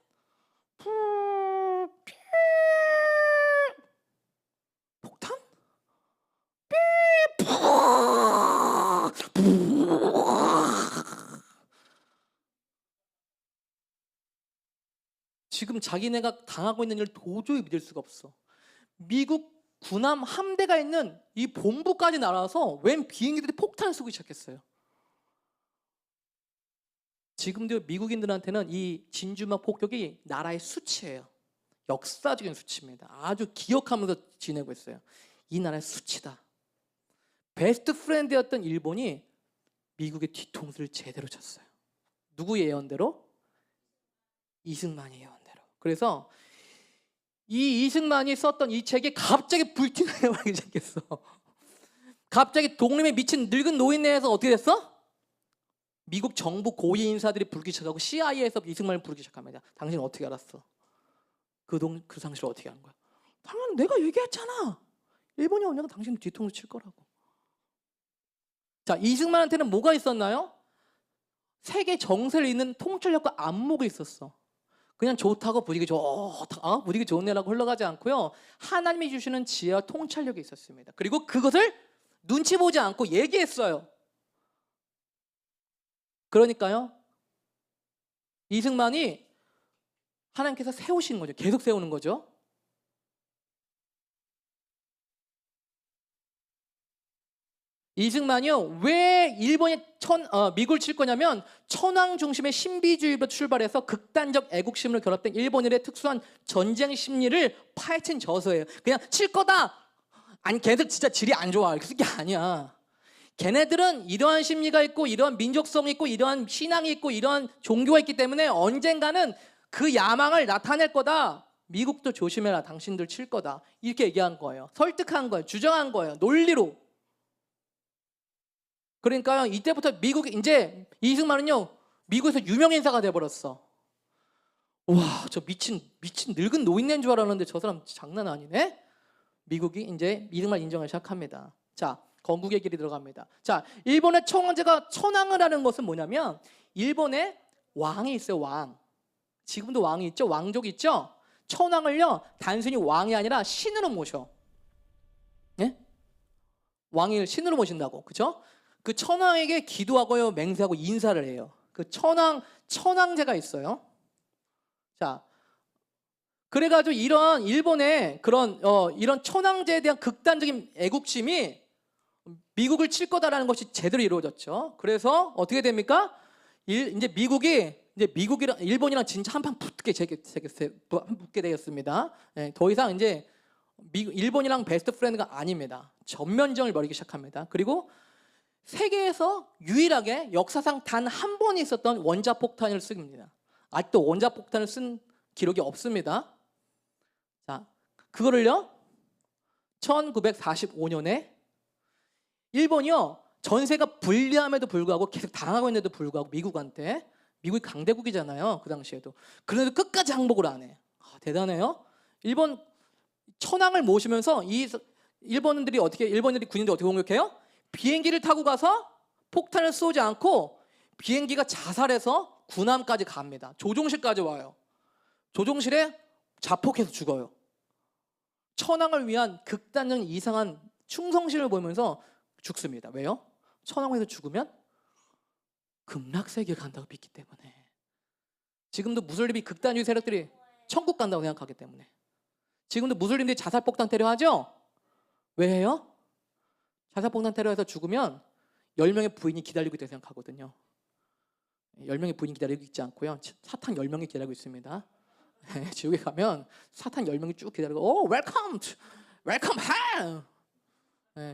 폭탄? 지금 자기네가 당하고 있는 일을 도저히 믿을 수가 없어. 미국 군함 함대가 있는 이 본부까지 날아와서 웬 비행기들이 폭탄을 쏘기 시작했어요. 지금도 미국인들한테는 이 진주만 폭격이 나라의 수치예요. 역사적인 수치입니다. 아주 기억하면서 지내고 있어요. 이 나라의 수치다. 베스트 프렌드였던 일본이 미국의 뒤통수를 제대로 쳤어요. 누구 예언대로? 이승만의 예언대로. 그래서 이 이승만이 썼던 이 책이 갑자기 불티나게 시작했어. 갑자기 독립에 미친 늙은 노인네에서 어떻게 됐어? 미국 정부 고위 인사들이 부르기 시작하고 CIA에서 이승만을 부르기 시작합니다. 당신 어떻게 알았어? 그 상실을 어떻게 한 거야? 당연히 내가 얘기했잖아. 일본이 언젠가 당신 뒤통수 칠 거라고. 자, 이승만한테는 뭐가 있었나요? 세계 정세를 잇는 통찰력과 안목이 있었어. 그냥 좋다고 분위기 좋다, 분위기 좋은 애라고 흘러가지 않고요. 하나님이 주시는 지혜와 통찰력이 있었습니다. 그리고 그것을 눈치 보지 않고 얘기했어요. 그러니까요, 이승만이 하나님께서 세우신 거죠. 계속 세우는 거죠. 이승만이요, 왜 일본이 미국을 칠 거냐면 천황 중심의 신비주의로 출발해서 극단적 애국심을 결합된 일본인의 특수한 전쟁 심리를 파헤친 저서예요. 그냥 칠 거다. 아니, 걔네들 진짜 질이 안 좋아. 그게 아니야. 걔네들은 이러한 심리가 있고 이러한 민족성이 있고 이러한 신앙이 있고 이러한 종교가 있기 때문에 언젠가는 그 야망을 나타낼 거다. 미국도 조심해라. 당신들 칠 거다. 이렇게 얘기한 거예요. 설득한 거예요. 주장한 거예요. 논리로. 그러니까요, 이때부터 이제 이승만은요, 미국에서 유명 인사가 돼버렸어. 와, 저 미친 늙은 노인네인 줄 알았는데 저 사람 장난 아니네? 미국이 이제 이승만 인정을 시작합니다. 자, 건국의 길이 들어갑니다. 자, 일본의 청황제가 천황을 하는 것은 뭐냐면 일본에 왕이 있어요. 왕. 지금도 왕이 있죠. 왕족이 있죠. 천황을요, 단순히 왕이 아니라 신으로 모셔. 예? 왕을 신으로 모신다고. 그죠? 그 천황에게 기도하고요, 맹세하고 인사를 해요. 그 천황제가 있어요. 자, 그래가지고 이런 일본의 그런 이런 천황제에 대한 극단적인 애국심이 미국을 칠 거다라는 것이 제대로 이루어졌죠. 그래서 어떻게 됩니까? 이제 미국이랑 일본이랑 진짜 한판 붙게 되었습니다. 네, 더 이상 이제 일본이랑 베스트 프렌드가 아닙니다. 전면전을 벌이기 시작합니다. 그리고 세계에서 유일하게 역사상 단 한 번 있었던 원자폭탄을 씁니다. 아직도 원자폭탄을 쓴 기록이 없습니다. 자, 그거를요 1945년에 일본이요 전세가 불리함에도 불구하고 계속 당하고 있는데도 불구하고 미국이 강대국이잖아요. 그 당시에도. 그런데도 끝까지 항복을 안 해. 대단해요. 일본 천황을 모시면서 일본인들이 군인들이 어떻게 공격해요? 비행기를 타고 가서 폭탄을 쏘지 않고 비행기가 자살해서 군함까지 갑니다. 조종실까지 와요. 조종실에 자폭해서 죽어요. 천황을 위한 극단적인 이상한 충성심을 보이면서 죽습니다. 왜요? 천황에서 죽으면 극락세계에 간다고 믿기 때문에. 지금도 무슬림이 극단주의 세력들이 천국 간다고 생각하기 때문에. 지금도 무슬림들이 자살폭탄 테러 하죠? 왜 해요? 자살폭탄 테러해서 죽으면 10명의 부인이 기다리고 있다고 생각하거든요. 10명의 부인이 기다리고 있지 않고요. 사탄 10명이 기다리고 있습니다. 지옥에 가면 사탄 10명이 쭉 기다리고 웰컴 헬!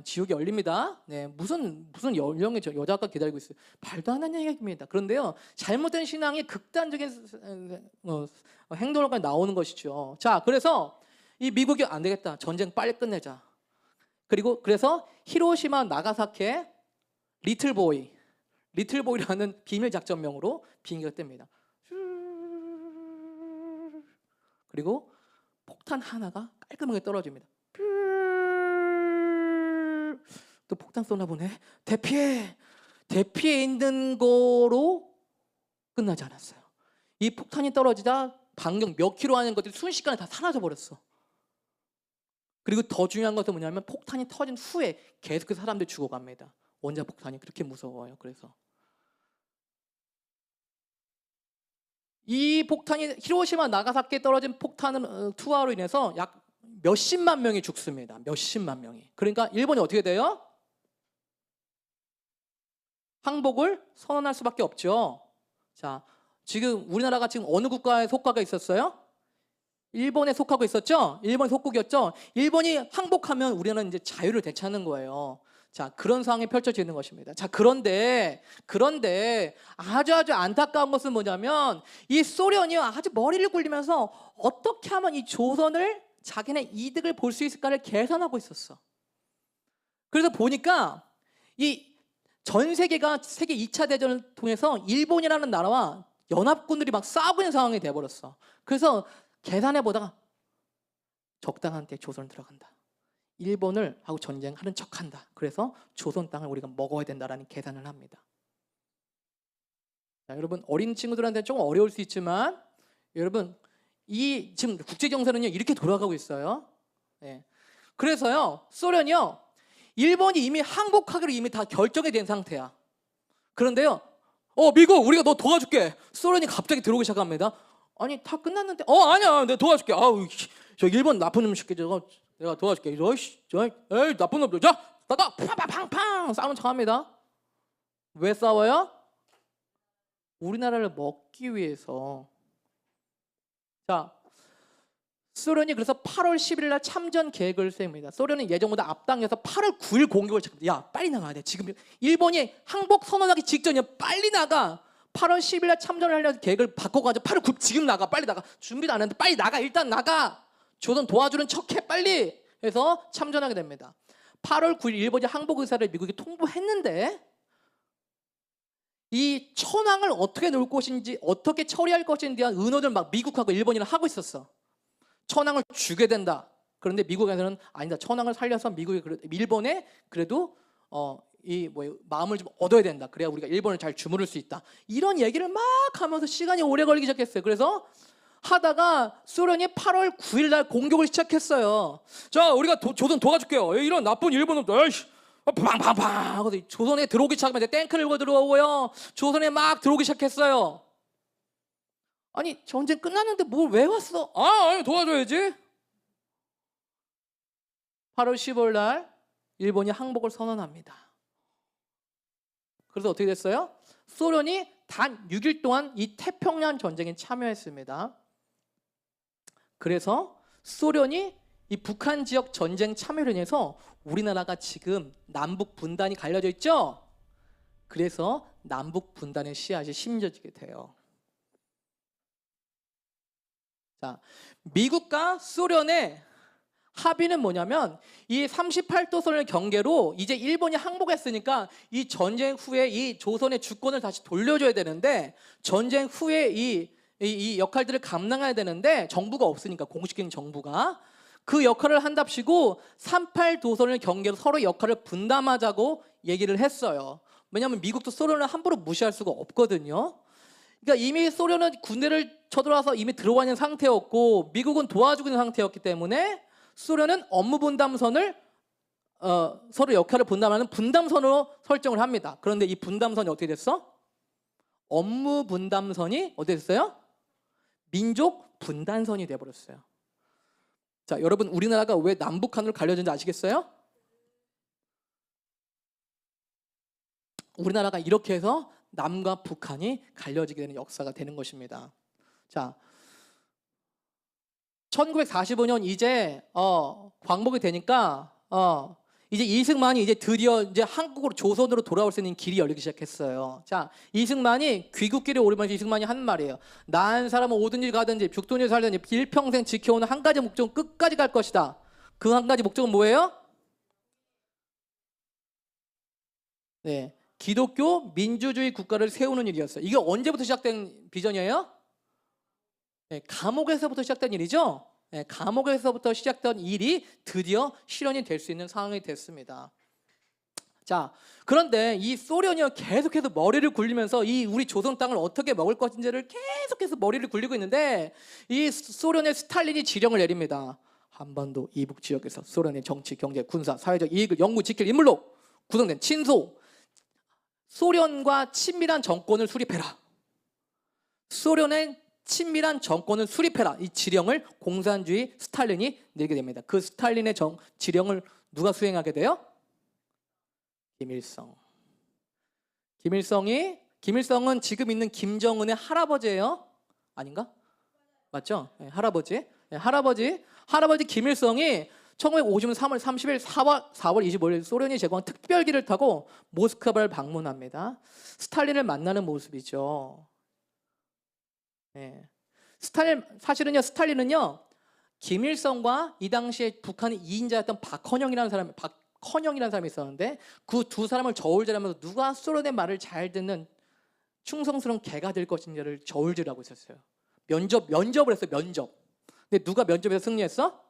지옥이 열립니다. 네, 무슨 10명의 여자가 기다리고 있어요. 말도 안 되는 얘기입니다. 그런데요, 잘못된 신앙이 극단적인 행동으로 나오는 것이죠. 자, 그래서 이 미국이 안 되겠다. 전쟁 빨리 끝내자. 그래서 히로시마 나가사키에 리틀보이라는 비밀 작전명으로 비행기가 뜹니다. 그리고 폭탄 하나가 깔끔하게 떨어집니다. 또 폭탄 쏘나 보네. 대피해 있는 거로 끝나지 않았어요. 이 폭탄이 떨어지자 반경 몇 킬로 하는 것들이 순식간에 다 사라져 버렸어. 그리고 더 중요한 것은 뭐냐면 폭탄이 터진 후에 계속해서 사람들이 죽어갑니다. 원자폭탄이 그렇게 무서워요. 그래서 이 폭탄이 히로시마 나가사키에 떨어진 폭탄은 투하로 인해서 약 몇십만 명이 죽습니다. 몇십만 명이. 그러니까 일본이 어떻게 돼요? 항복을 선언할 수밖에 없죠. 자, 지금 우리나라가 지금 어느 국가에 속하고 있었어요? 일본에 속하고 있었죠? 일본이 속국이었죠? 일본이 항복하면 우리는 이제 자유를 되찾는 거예요. 자, 그런 상황이 펼쳐지는 것입니다. 자, 그런데 아주 안타까운 것은 뭐냐면 이 소련이 아주 머리를 굴리면서 어떻게 하면 이 조선을 자기네 이득을 볼 수 있을까를 계산하고 있었어. 그래서 보니까 이 전 세계가 세계 2차 대전을 통해서 일본이라는 나라와 연합군들이 막 싸우고 있는 상황이 돼버렸어. 그래서 계산해 보다가 적당한 때 조선을 들어간다. 일본을 하고 전쟁하는 척한다. 그래서 조선 땅을 우리가 먹어야 된다라는 계산을 합니다. 자, 여러분 어린 친구들한테는 조금 어려울 수 있지만 여러분 이 지금 국제 정세는요 이렇게 돌아가고 있어요. 네. 그래서요 소련이요 일본이 이미 항복하기로 이미 다 결정이 된 상태야. 그런데요 미국 우리가 너 도와줄게. 소련이 갑자기 들어오기 시작합니다. 아니 다 끝났는데 아니야 내가 도와줄게. 아우 저 일본 나쁜 놈 새끼 저거 내가 도와줄게. 에이 나쁜 놈들 자 나가 팡팡팡팡 싸우는 척합니다. 왜 싸워요? 우리나라를 먹기 위해서. 자, 소련이 그래서 8월 10일 날 참전 계획을 세웁니다. 소련은 예정보다 앞당겨서 8월 9일 공격을 시작합니다. 야 빨리 나가야 돼. 지금 일본이 항복 선언하기 직전이야. 빨리 나가. 8월 10일 날 참전을 하려는 계획을 바꿔가지고 8월 9일 지금 나가. 빨리 나가. 준비도 안 했는데 빨리 나가. 일단 나가. 조선 도와주는 척해 빨리. 해서 참전하게 됩니다. 8월 9일 일본이 항복 의사를 미국이 통보했는데 이 천황을 어떻게 놓을 것인지 어떻게 처리할 것인지에 대한 의논을 막 미국하고 일본이랑 하고 있었어. 천황을 주게 된다. 그런데 미국에서는 아니다. 천황을 살려서 일본에 그래도 마음을 좀 얻어야 된다. 그래야 우리가 일본을 잘 주무를 수 있다. 이런 얘기를 막 하면서 시간이 오래 걸리기 시작했어요. 그래서 하다가 소련이 8월 9일 날 공격을 시작했어요. 자, 우리가 조선 도와줄게요. 이런 나쁜 일본놈들. 에이씨. 팡팡팡 하고 조선에 들어오기 시작하면 탱크를 들고 들어오고요. 조선에 막 들어오기 시작했어요. 아니 전쟁 끝났는데 뭘 왜 왔어? 아니 도와줘야지. 8월 15일 날 일본이 항복을 선언합니다. 그래서 어떻게 됐어요? 소련이 단 6일 동안 이 태평양 전쟁에 참여했습니다. 그래서 소련이 이 북한 지역 전쟁 참여로 인해서 우리나라가 지금 남북 분단이 갈려져 있죠? 그래서 남북 분단의 씨앗이 심겨지게 돼요. 자, 미국과 소련의 합의는 뭐냐면 이 38도선을 경계로 이제 일본이 항복했으니까 이 전쟁 후에 이 조선의 주권을 다시 돌려줘야 되는데 전쟁 후에 이 역할들을 감당해야 되는데 정부가 없으니까 공식적인 정부가 그 역할을 한답시고 38도선을 경계로 서로 역할을 분담하자고 얘기를 했어요. 왜냐하면 미국도 소련을 함부로 무시할 수가 없거든요. 그러니까 이미 소련은 군대를 쳐들어와서 이미 들어와 있는 상태였고 미국은 도와주고 있는 상태였기 때문에 소련은 업무 분담선을 서로 역할을 분담하는 분담선으로 설정을 합니다. 그런데 이 분담선이 어떻게 됐어? 업무 분담선이 어떻게 됐어요? 민족 분단선이 돼버렸어요. 자, 여러분 우리나라가 왜 남북한으로 갈려졌는지 아시겠어요? 우리나라가 이렇게 해서 남과 북한이 갈려지게 되는 역사가 되는 것입니다. 자, 1945년 이제 광복이 되니까 이제 이승만이 이제 드디어 이제 한국으로 조선으로 돌아올 수 있는 길이 열리기 시작했어요. 자, 이승만이 귀국길에 오르면서 이승만이 한 말이에요. 난 사람은 오든지 가든지 죽든지 살든지 일평생 지켜오는 한 가지 목적은 끝까지 갈 것이다. 그 한 가지 목적은 뭐예요? 네, 기독교 민주주의 국가를 세우는 일이었어요. 이게 언제부터 시작된 비전이에요? 네, 감옥에서부터 시작된 일이죠. 네, 감옥에서부터 시작된 일이 드디어 실현이 될 수 있는 상황이 됐습니다. 자, 그런데 이 소련이 계속해서 머리를 굴리면서 이 우리 조선 땅을 어떻게 먹을 것인지를 계속해서 머리를 굴리고 있는데 이 소련의 스탈린이 지령을 내립니다. 한반도 이북 지역에서 소련의 정치, 경제, 군사, 사회적 이익을 영구 지킬 인물로 구성된 친소 소련과 친밀한 정권을 수립해라. 소련의 친밀한 정권을 수립해라. 이 지령을 공산주의 스탈린이 내리게 됩니다. 그 스탈린의 지령을 누가 수행하게 돼요? 김일성. 김일성은 지금 있는 김정은의 할아버지예요? 아닌가? 맞죠? 네, 할아버지. 네, 할아버지 김일성이 1950년 3월 30일 4월 25일 소련이 제공한 특별기를 타고 모스크바를 방문합니다. 스탈린을 만나는 모습이죠. 네. 사실은요, 스탈린은요, 김일성과 이 당시에 북한의 2인자였던 박헌영이라는 사람이 있었는데 그 두 사람을 저울질하면서 누가 소련의 말을 잘 듣는 충성스러운 개가 될 것인지를 저울질하고 있었어요. 면접을 했어요, 면접. 근데 누가 면접에서 승리했어?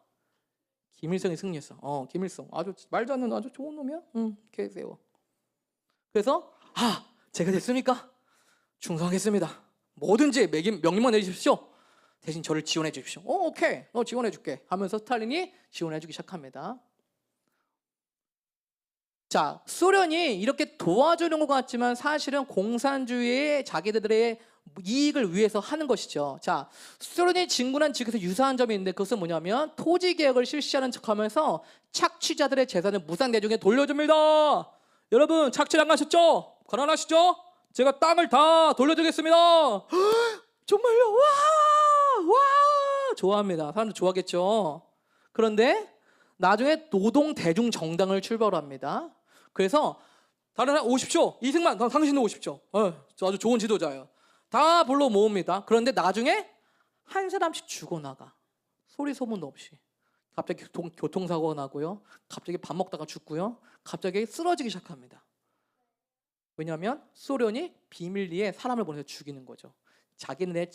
김일성이 승리했어. 김일성. 아주 말도 안 되는 아주 좋은 놈이야? 개 세워. 그래서, 제가 됐습니까? 충성하겠습니다. 뭐든지 명령만 내주십시오. 대신 저를 지원해 주십시오. 오케이. 너 지원해 줄게. 하면서 스탈린이 지원해 주기 시작합니다. 자, 소련이 이렇게 도와주는 것 같지만 사실은 공산주의의 자기들의 이익을 위해서 하는 것이죠. 자, 소련이 진군한 지역에서 유사한 점이 있는데 그것은 뭐냐면 토지개혁을 실시하는 척하면서 착취자들의 재산을 무상대중에 돌려줍니다. 여러분 착취 안 가셨죠? 가난하시죠? 제가 땅을 다 돌려주겠습니다. 정말요? 와 좋아합니다. 사람들 좋아하겠죠. 그런데 나중에 노동대중정당을 출발합니다. 그래서 다른 사람 오십시오. 이승만 당신도 오십시오. 아주 좋은 지도자예요. 다 불러 모읍니다. 그런데 나중에 한 사람씩 죽어나가. 소리 소문 없이. 갑자기 교통사고가 나고요. 갑자기 밥 먹다가 죽고요. 갑자기 쓰러지기 시작합니다. 왜냐하면 소련이 비밀리에 사람을 보내서 죽이는 거죠. 자기네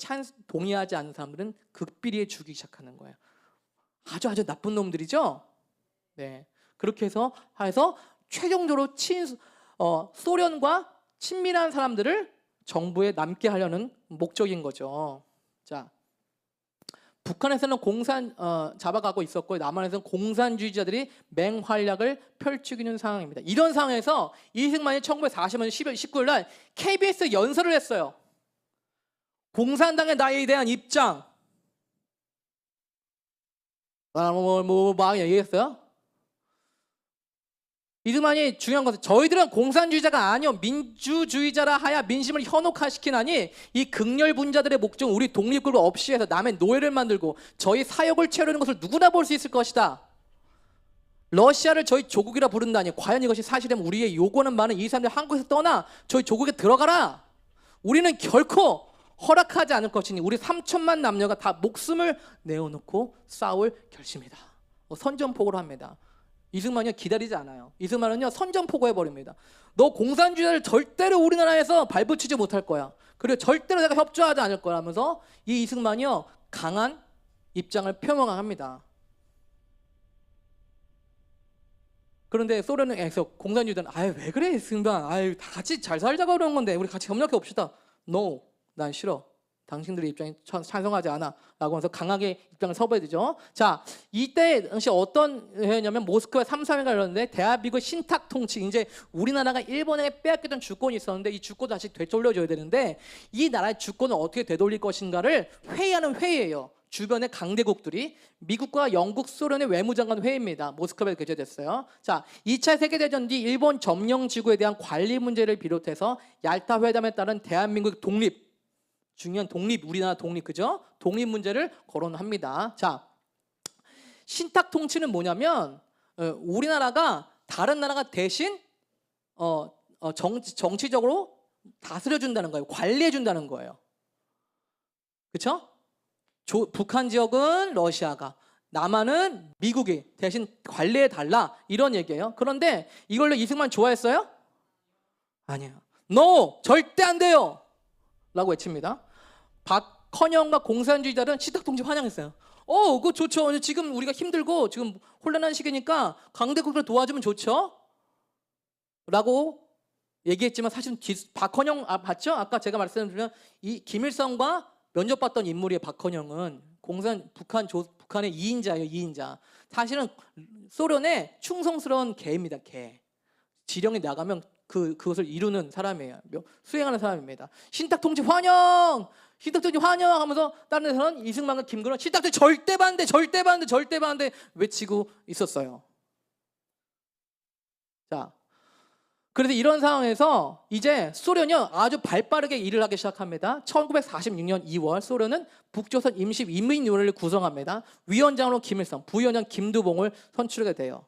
동의하지 않는 사람들은 극비리에 죽이기 시작하는 거예요. 아주 나쁜 놈들이죠. 네, 그렇게 해서 최종적으로 소련과 친밀한 사람들을 정부에 남게 하려는 목적인 거죠. 자, 북한에서는 잡아가고 있었고 남한에서는 공산주의자들이 맹활약을 펼치고 있는 상황입니다. 이런 상황에서 이승만이 1940년 12월 19일 날 KBS 연설을 했어요. 공산당의 나에 대한 입장. 막 얘기했어요? 이승만이 중요한 것은 저희들은 공산주의자가 아니요 민주주의자라 하야 민심을 현혹화시키나니 이 극렬분자들의 목적은 우리 독립국을 없이 해서 남의 노예를 만들고 저희 사역을 채우려는 것을 누구나 볼 수 있을 것이다. 러시아를 저희 조국이라 부른다니 과연 이것이 사실이면 우리의 요구는 많은 이 사람들 한국에서 떠나 저희 조국에 들어가라. 우리는 결코 허락하지 않을 것이니 우리 3천만 남녀가 다 목숨을 내어놓고 싸울 결심이다. 선전포고를 합니다. 이승만이 기다리지 않아요. 이승만은요 선전포고 해버립니다. 너 공산주의자를 절대로 우리나라에서 발붙이지 못할 거야. 그리고 절대로 내가 협조하지 않을 거야 하면서 이 이승만이요 강한 입장을 표명합니다. 그런데 소련에서 공산주의자는 아유 왜 그래 이승만, 아유 다 같이 잘 살자고 그런 건데 우리 같이 협력해 봅시다. No, 난 싫어. 당신들의 입장에 찬성하지 않아 라고 하면서 강하게 입장을 서봐야 되죠. 자, 이때 당시 어떤 해였냐면 모스크바 3.3회가 열렸는데 대한민국 신탁 통치, 이제 우리나라가 일본에 빼앗겼던 주권이 있었는데 이 주권 다시 되돌려줘야 되는데 이 나라의 주권을 어떻게 되돌릴 것인가를 회의하는 회의예요. 주변의 강대국들이 미국과 영국, 소련의 외무장관 회의입니다. 모스크바에 개최됐어요. 자, 2차 세계대전 뒤 일본 점령 지구에 대한 관리 문제를 비롯해서 얄타 회담에 따른 대한민국 독립, 중요한 독립, 우리나라 독립, 그죠? 독립 문제를 거론합니다. 자, 신탁 통치는 뭐냐면 우리나라가 다른 나라가 대신 정치적으로 다스려준다는 거예요. 관리해준다는 거예요. 그렇죠? 북한 지역은 러시아가, 남한은 미국이 대신 관리해달라 이런 얘기예요. 그런데 이걸로 이승만 좋아했어요? 아니에요. No! 절대 안 돼요! 라고 외칩니다. 박헌영과 공산주의자들은 신탁통치 환영했어요. 그거 좋죠. 지금 우리가 힘들고 지금 혼란한 시기니까 강대국을 도와주면 좋죠. 라고 얘기했지만 사실은 박헌영 봤죠? 아까 제가 말씀드린 이 김일성과 면접봤던 인물이에요. 박헌영은 북한의 2인자예요. 2인자. 사실은 소련의 충성스러운 개입니다. 개. 지령이 나가면 그것을 이루는 사람이에요. 수행하는 사람입니다. 신탁통치 환영! 신탁통치 환영! 하면서 다른 데서는 이승만과 김근원 신탁통치 절대 반대! 절대 반대! 절대 반대! 외치고 있었어요. 자, 그래서 이런 상황에서 이제 소련이 아주 발빠르게 일을 하기 시작합니다. 1946년 2월 소련은 북조선 임시인민위원회를 구성합니다. 위원장으로 김일성, 부위원장 김두봉을 선출하게 돼요.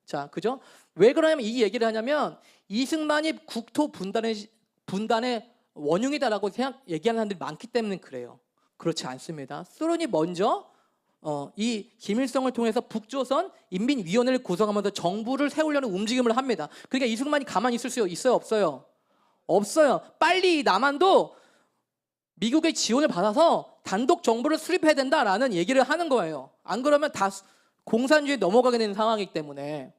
자, 그죠? 왜 그러냐면 이 얘기를 하냐면 이승만이 국토 분단의 원흉이다라고 얘기하는 사람들이 많기 때문에 그래요. 그렇지 않습니다. 소련이 먼저 이 김일성을 통해서 북조선 인민위원회를 구성하면서 정부를 세우려는 움직임을 합니다. 그러니까 이승만이 가만히 있을 수 있어요? 없어요? 없어요. 빨리 남한도 미국의 지원을 받아서 단독 정부를 수립해야 된다라는 얘기를 하는 거예요. 안 그러면 다 공산주의에 넘어가게 되는 상황이기 때문에.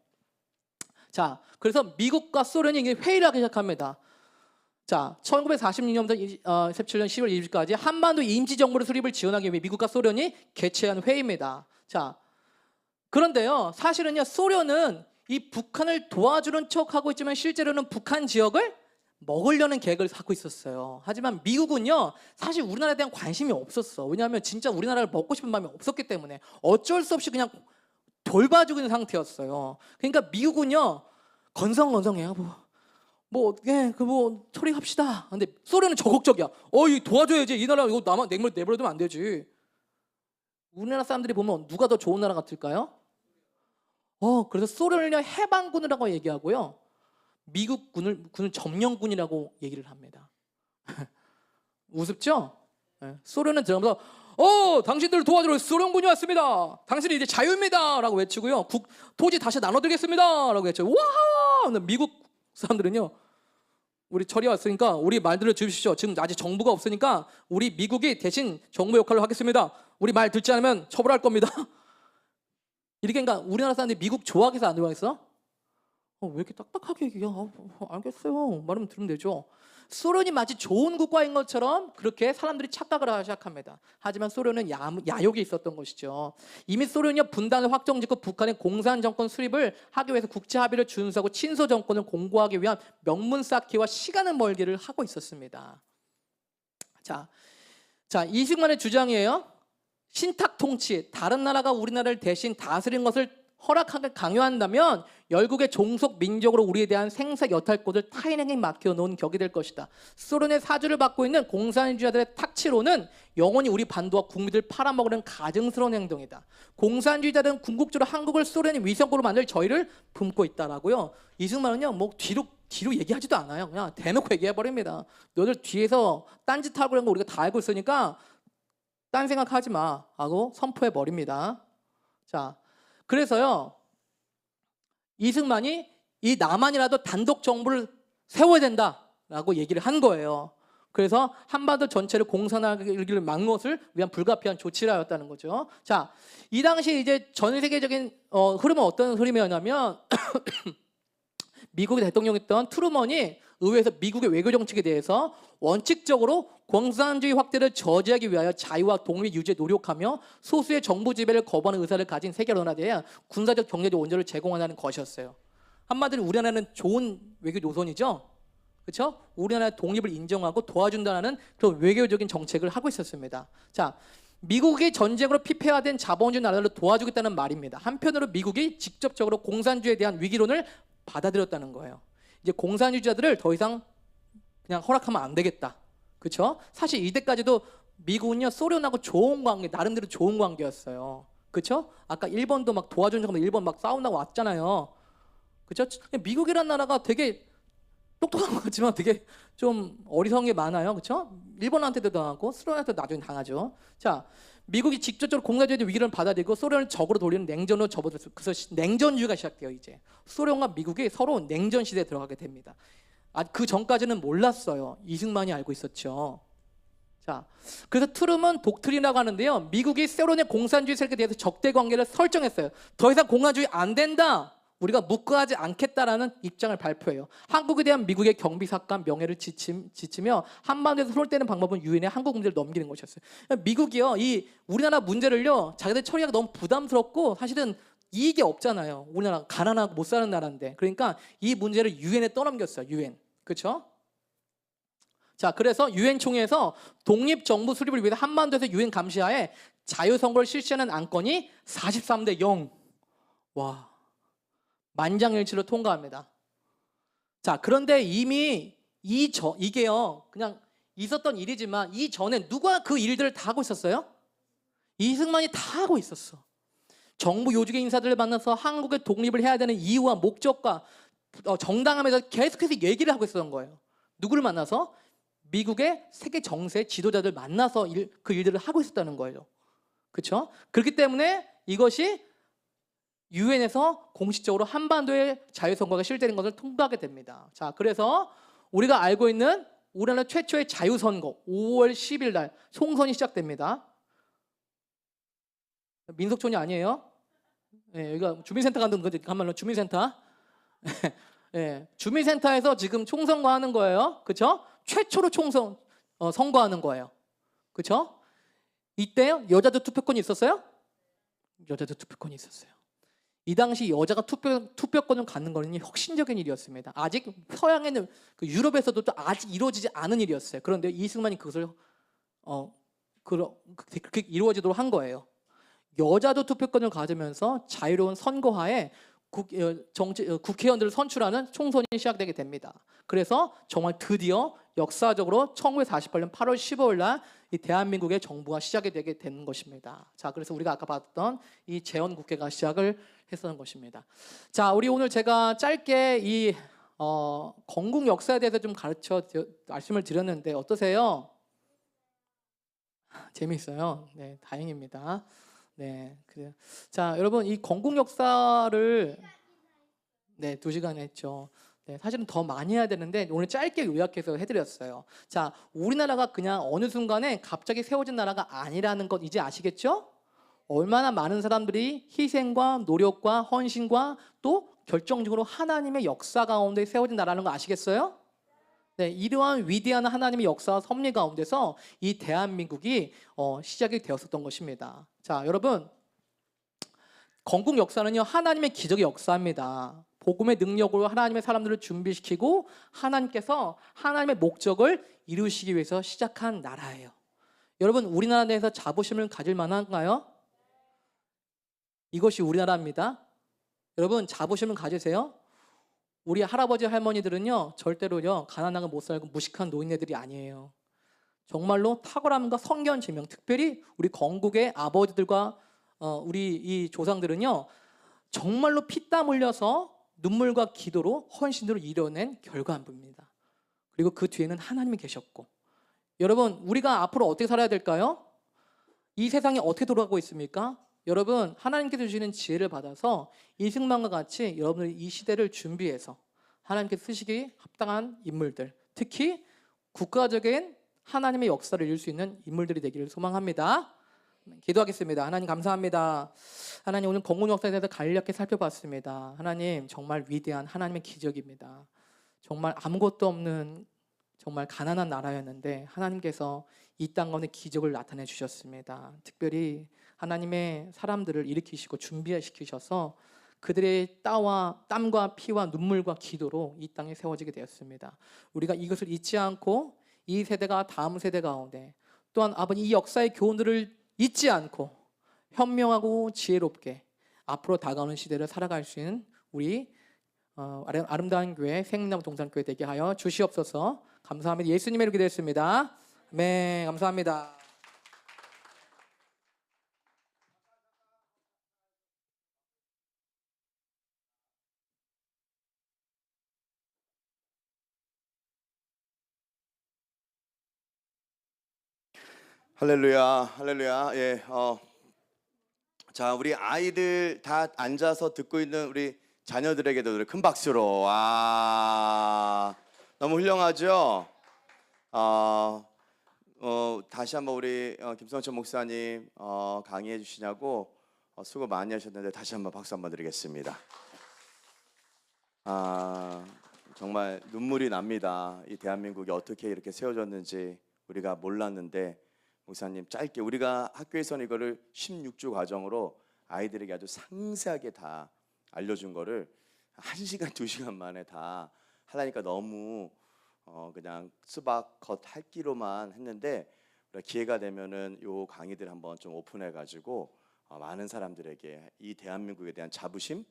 자, 그래서 미국과 소련이 회의를 하기 시작합니다. 자, 1946년부터 17년 10월 20일까지 한반도 임시정부를 수립을 지원하기 위해 미국과 소련이 개최한 회의입니다. 자, 그런데요, 사실은요, 소련은 이 북한을 도와주는 척하고 있지만 실제로는 북한 지역을 먹으려는 계획을 갖고 있었어요. 하지만 미국은요, 사실 우리나라에 대한 관심이 없었어. 왜냐하면 진짜 우리나라를 먹고 싶은 마음이 없었기 때문에 어쩔 수 없이 그냥 돌봐주고 있는 상태였어요. 그러니까 미국은요, 건성건성해요. 처리합시다. 근데 소련은 적극적이야. 이 도와줘야지. 이 나라 이거 나만 내버려두면 안 되지. 우리나라 사람들이 보면 누가 더 좋은 나라 같을까요? 그래서 소련을 해방군이라고 얘기하고요. 미국 군은 점령군이라고 얘기를 합니다. 우습죠? 네. 소련은 들어가면서 당신들을 도와주러 소련군이 왔습니다. 당신이 이제 자유입니다. 라고 외치고요. 토지 다시 나눠드리겠습니다. 라고 외쳐요. 와! 미국 사람들은요, 우리 철이 왔으니까 우리 말 들어주십시오. 지금 아직 정부가 없으니까 우리 미국이 대신 정부 역할을 하겠습니다. 우리 말 듣지 않으면 처벌할 겁니다. 이렇게 그러니까 우리나라 사람들이 미국 좋아하겠어 안 좋아하겠어? 왜 이렇게 딱딱하게 얘기해? 알겠어요. 말하면 들으면 되죠. 소련이 마치 좋은 국가인 것처럼 그렇게 사람들이 착각을 하기 시작합니다. 하지만 소련은 야욕이 있었던 것이죠. 이미 소련이 분단을 확정짓고 북한의 공산 정권 수립을 하기 위해서 국제 합의를 준수하고 친소 정권을 공고하기 위한 명분 쌓기와 시간을 멀기를 하고 있었습니다. 자, 자, 이승만의 주장이에요. 신탁 통치, 다른 나라가 우리나라를 대신 다스린 것을 허락하게 강요한다면 열국의 종속 민족으로 우리에 대한 생사 여탈권을 타인에게 맡겨놓은 격이 될 것이다. 소련의 사주를 받고 있는 공산주의자들의 탁치로는 영원히 우리 반도와 국민들 팔아먹으려는 가증스러운 행동이다. 공산주의자들은 궁극적으로 한국을 소련의 위성국으로 만들 저희를 품고 있다라고요. 이승만은요, 뭐 뒤로 얘기하지도 않아요. 그냥 대놓고 얘기해버립니다. 너들 뒤에서 딴짓하고 그런 거 우리가 다 알고 있으니까 딴 생각하지 마 하고 선포해버립니다. 자, 그래서요, 이승만이 이 남한이라도 단독 정부를 세워야 된다라고 얘기를 한 거예요. 그래서 한반도 전체를 공산화를 막는 것을 위한 불가피한 조치라였다는 거죠. 자, 이 당시 이제 전 세계적인 흐름은 어떤 흐름이었냐면 미국의 대통령이었던 트루먼이 의회에서 미국의 외교 정책에 대해서 원칙적으로 공산주의 확대를 저지하기 위하여 자유와 독립 유지에 노력하며 소수의 정부 지배를 거부하는 의사를 가진 세계론화대에 군사적 경제적 원조를 제공하는 것이었어요. 한마디로 우리나라는 좋은 외교 노선이죠. 그렇죠? 우리나라의 독립을 인정하고 도와준다는 그런 외교적인 정책을 하고 있었습니다. 자, 미국이 전쟁으로 피폐화된 자본주의 나라를 도와주겠다는 말입니다. 한편으로 미국이 직접적으로 공산주의에 대한 위기론을 받아들였다는 거예요. 이제 공산주의자들을 더 이상 그냥 허락하면 안 되겠다. 그렇죠? 사실 이때까지도 미국은요, 소련하고 좋은 관계, 나름대로 좋은 관계였어요. 그렇죠? 아까 일본도 막 도와준 적은 일본 막 싸운다고 왔잖아요. 그렇죠? 미국이란 나라가 되게 똑똑한 것 같지만 되게 좀 어리석은 게 많아요. 그렇죠? 일본한테도 당하고 소련한테도 나중에 당하죠. 자, 미국이 직접적으로 공산주의 위기를 받아들이고 소련을 적으로 돌리는 냉전으로 접어들었어요. 그래서 냉전주의가 시작돼요. 이제 소련과 미국이 서로 냉전 시대에 들어가게 됩니다. 그 전까지는 몰랐어요. 이승만이 알고 있었죠. 자, 그래서 트룸은 독트린이라고 하는데요, 미국이 소련의 공산주의 세력에 대해서 적대 관계를 설정했어요. 더 이상 공산주의 안 된다, 우리가 묵과하지 않겠다라는 입장을 발표해요. 한국에 대한 미국의 경비삭감 명예를 지치며 한반도에서 손을 떼는 방법은 유엔에 한국 문제를 넘기는 것이었어요. 미국이요, 이 우리나라 문제를요, 자기들 처리하기 너무 부담스럽고 사실은 이익이 없잖아요. 우리나라 가난하고 못 사는 나라인데. 그러니까 이 문제를 유엔에 떠넘겼어요. 유엔. 그렇죠? 자, 그래서 유엔 총회에서 독립정부 수립을 위해 한반도에서 유엔 감시하에 자유선거를 실시하는 안건이 43대 0. 와, 만장일치로 통과합니다. 자, 그런데 이미 이게요, 그냥 있었던 일이지만 이 전에 누가 그 일들을 다 하고 있었어요? 이승만이 다 하고 있었어. 정부 요직의 인사들을 만나서 한국의 독립을 해야 되는 이유와 목적과 정당함에서 계속해서 얘기를 하고 있었던 거예요. 누구를 만나서? 미국의 세계 정세 지도자들 만나서 그 일들을 하고 있었다는 거예요. 그렇죠? 그렇기 때문에 이것이 유엔에서 공식적으로 한반도의 자유선거가 실시되는 것을 통과하게 됩니다. 자, 그래서 우리가 알고 있는 우리나라 최초의 자유선거 5월 10일 날 총선이 시작됩니다. 민속촌이 아니에요. 네, 여기가 주민센터 가는 거지. 한말로 주민센터. 네, 주민센터에서 지금 총선거 하는 거예요. 그렇죠? 최초로 총선 선거하는 거예요. 그렇죠? 이때 여자도 투표권이 있었어요? 여자도 투표권이 있었어요. 이 당시 여자가 투표권을 갖는 거는 혁신적인 일이었습니다. 아직 서양에는 그 유럽에서도 또 아직 이루어지지 않은 일이었어요. 그런데 이승만이 그것을 그렇게 이루어지도록 한 거예요. 여자도 투표권을 가지면서 자유로운 선거하에 국회의원들을 선출하는 총선이 시작되게 됩니다. 그래서 정말 드디어 역사적으로 1948년 8월 15일 날 이 대한민국의 정부가 시작이 되게 되는 것입니다. 자, 그래서 우리가 아까 봤던 이 재헌국회가 시작을 했었던 것입니다. 자, 우리 오늘 제가 짧게 이 건국 역사에 대해서 좀 말씀을 드렸는데 어떠세요? 재미있어요. 네, 다행입니다. 네, 그래요. 자, 여러분, 이 건국 역사를 2시간 했죠. 네, 사실은 더 많이 해야 되는데 오늘 짧게 요약해서 해드렸어요. 자, 우리나라가 그냥 어느 순간에 갑자기 세워진 나라가 아니라는 것 이제 아시겠죠? 얼마나 많은 사람들이 희생과 노력과 헌신과 또 결정적으로 하나님의 역사 가운데 세워진 나라는 거 아시겠어요? 네, 이러한 위대한 하나님의 역사와 섭리 가운데서 이 대한민국이 시작이 되었었던 것입니다. 자, 여러분, 건국 역사는요, 하나님의 기적의 역사입니다. 복음의 능력으로 하나님의 사람들을 준비시키고 하나님께서 하나님의 목적을 이루시기 위해서 시작한 나라예요. 여러분, 우리나라에 대해서 자부심을 가질 만한가요? 이것이 우리나라입니다. 여러분, 자부심을 가지세요. 우리 할아버지 할머니들은요, 절대로요 가난하고 못 살고 무식한 노인네들이 아니에요. 정말로 탁월함과 성견 지명, 특별히 우리 건국의 아버지들과 우리 이 조상들은요, 정말로 피땀 흘려서 눈물과 기도로 헌신으로 이뤄낸 결과물입니다. 그리고 그 뒤에는 하나님이 계셨고, 여러분, 우리가 앞으로 어떻게 살아야 될까요? 이 세상이 어떻게 돌아가고 있습니까? 여러분, 하나님께서 주시는 지혜를 받아서 이승만과 같이 여러분들이 이 시대를 준비해서 하나님께서 쓰시기 합당한 인물들, 특히 국가적인 하나님의 역사를 이룰 수 있는 인물들이 되기를 소망합니다. 기도하겠습니다. 하나님 감사합니다. 하나님, 오늘 건국 역사에 대해서 간략히 살펴봤습니다. 하나님, 정말 위대한 하나님의 기적입니다. 정말 아무것도 없는 정말 가난한 나라였는데 하나님께서 이 땅 가운데 기적을 나타내 주셨습니다. 특별히 하나님의 사람들을 일으키시고 준비시키셔서 그들의 땀과 피와 눈물과 기도로 이 땅에 세워지게 되었습니다. 우리가 이것을 잊지 않고 이 세대가 다음 세대 가운데, 또한 아버지 이 역사의 교훈들을 잊지 않고 현명하고 지혜롭게 앞으로 다가오는 시대를 살아갈 수 있는 우리 아름다운 교회 생명나무 동산교회 되게 하여 주시옵소서. 감사합니다. 예수님의 이름으로 기도했습니다. 네, 감사합니다. 할렐루야, 할렐루야. 예, 자, 우리 아이들 다 앉아서 듣고 있는 우리 자녀들에게도 큰 박수로. 와, 너무 훌륭하죠? 다시 한번 우리 김성철 목사님 강의해 주시냐고 수고 많이 하셨는데 다시 한번 박수 한번 드리겠습니다. 정말 눈물이 납니다. 이 대한민국이 어떻게 이렇게 세워졌는지 우리가 몰랐는데, 목사님 짧게, 우리가 학교에서는 이거를 16주 과정으로 아이들에게 아주 상세하게 다 알려준 거를 1시간, 2시간 만에 다 하려니까 너무 그냥 수박 겉 핥기로만 했는데, 기회가 되면은 요 강의들 한번 좀 오픈해 가지고 많은 사람들에게 이 대한민국에 대한 자부심,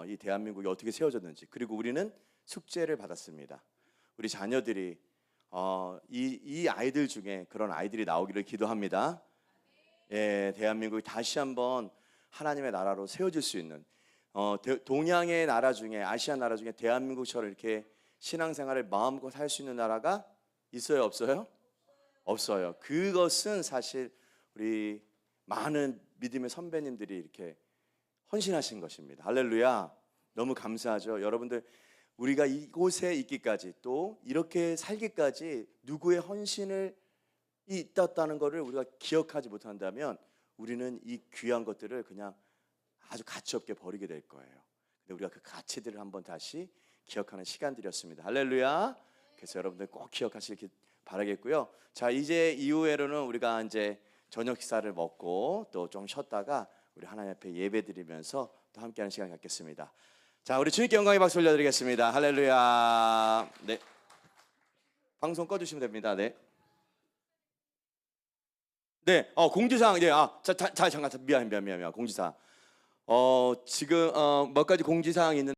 이 대한민국이 어떻게 세워졌는지, 그리고 우리는 숙제를 받았습니다. 우리 자녀들이 이 아이들 중에 그런 아이들이 나오기를 기도합니다. 예, 대한민국이 다시 한번 하나님의 나라로 세워질 수 있는, 동양의 나라 중에, 아시아 나라 중에 대한민국처럼 이렇게 신앙생활을 마음껏 할 수 있는 나라가 있어요, 없어요? 없어요. 그것은 사실 우리 많은 믿음의 선배님들이 이렇게 헌신하신 것입니다. 할렐루야. 너무 감사하죠. 여러분들, 우리가 이곳에 있기까지, 또 이렇게 살기까지 누구의 헌신을 있었다는 것을 우리가 기억하지 못한다면 우리는 이 귀한 것들을 그냥 아주 가치 없게 버리게 될 거예요. 근데 우리가 그 가치들을 한번 다시 기억하는 시간들이었습니다. 할렐루야. 그래서 여러분들 꼭 기억하시길 바라겠고요. 자, 이제 이후에는 우리가 이제 저녁 식사를 먹고 또 좀 쉬었다가 우리 하나님 앞에 예배 드리면서 또 함께하는 시간 갖겠습니다. 자, 우리 주님께 영광의 박수 올려드리겠습니다. 할렐루야. 네, 방송 꺼주시면 됩니다. 네, 네, 공지사항. 네, 잠깐, 미안, 공지사항. 지금 몇 가지 공지사항이 있는데.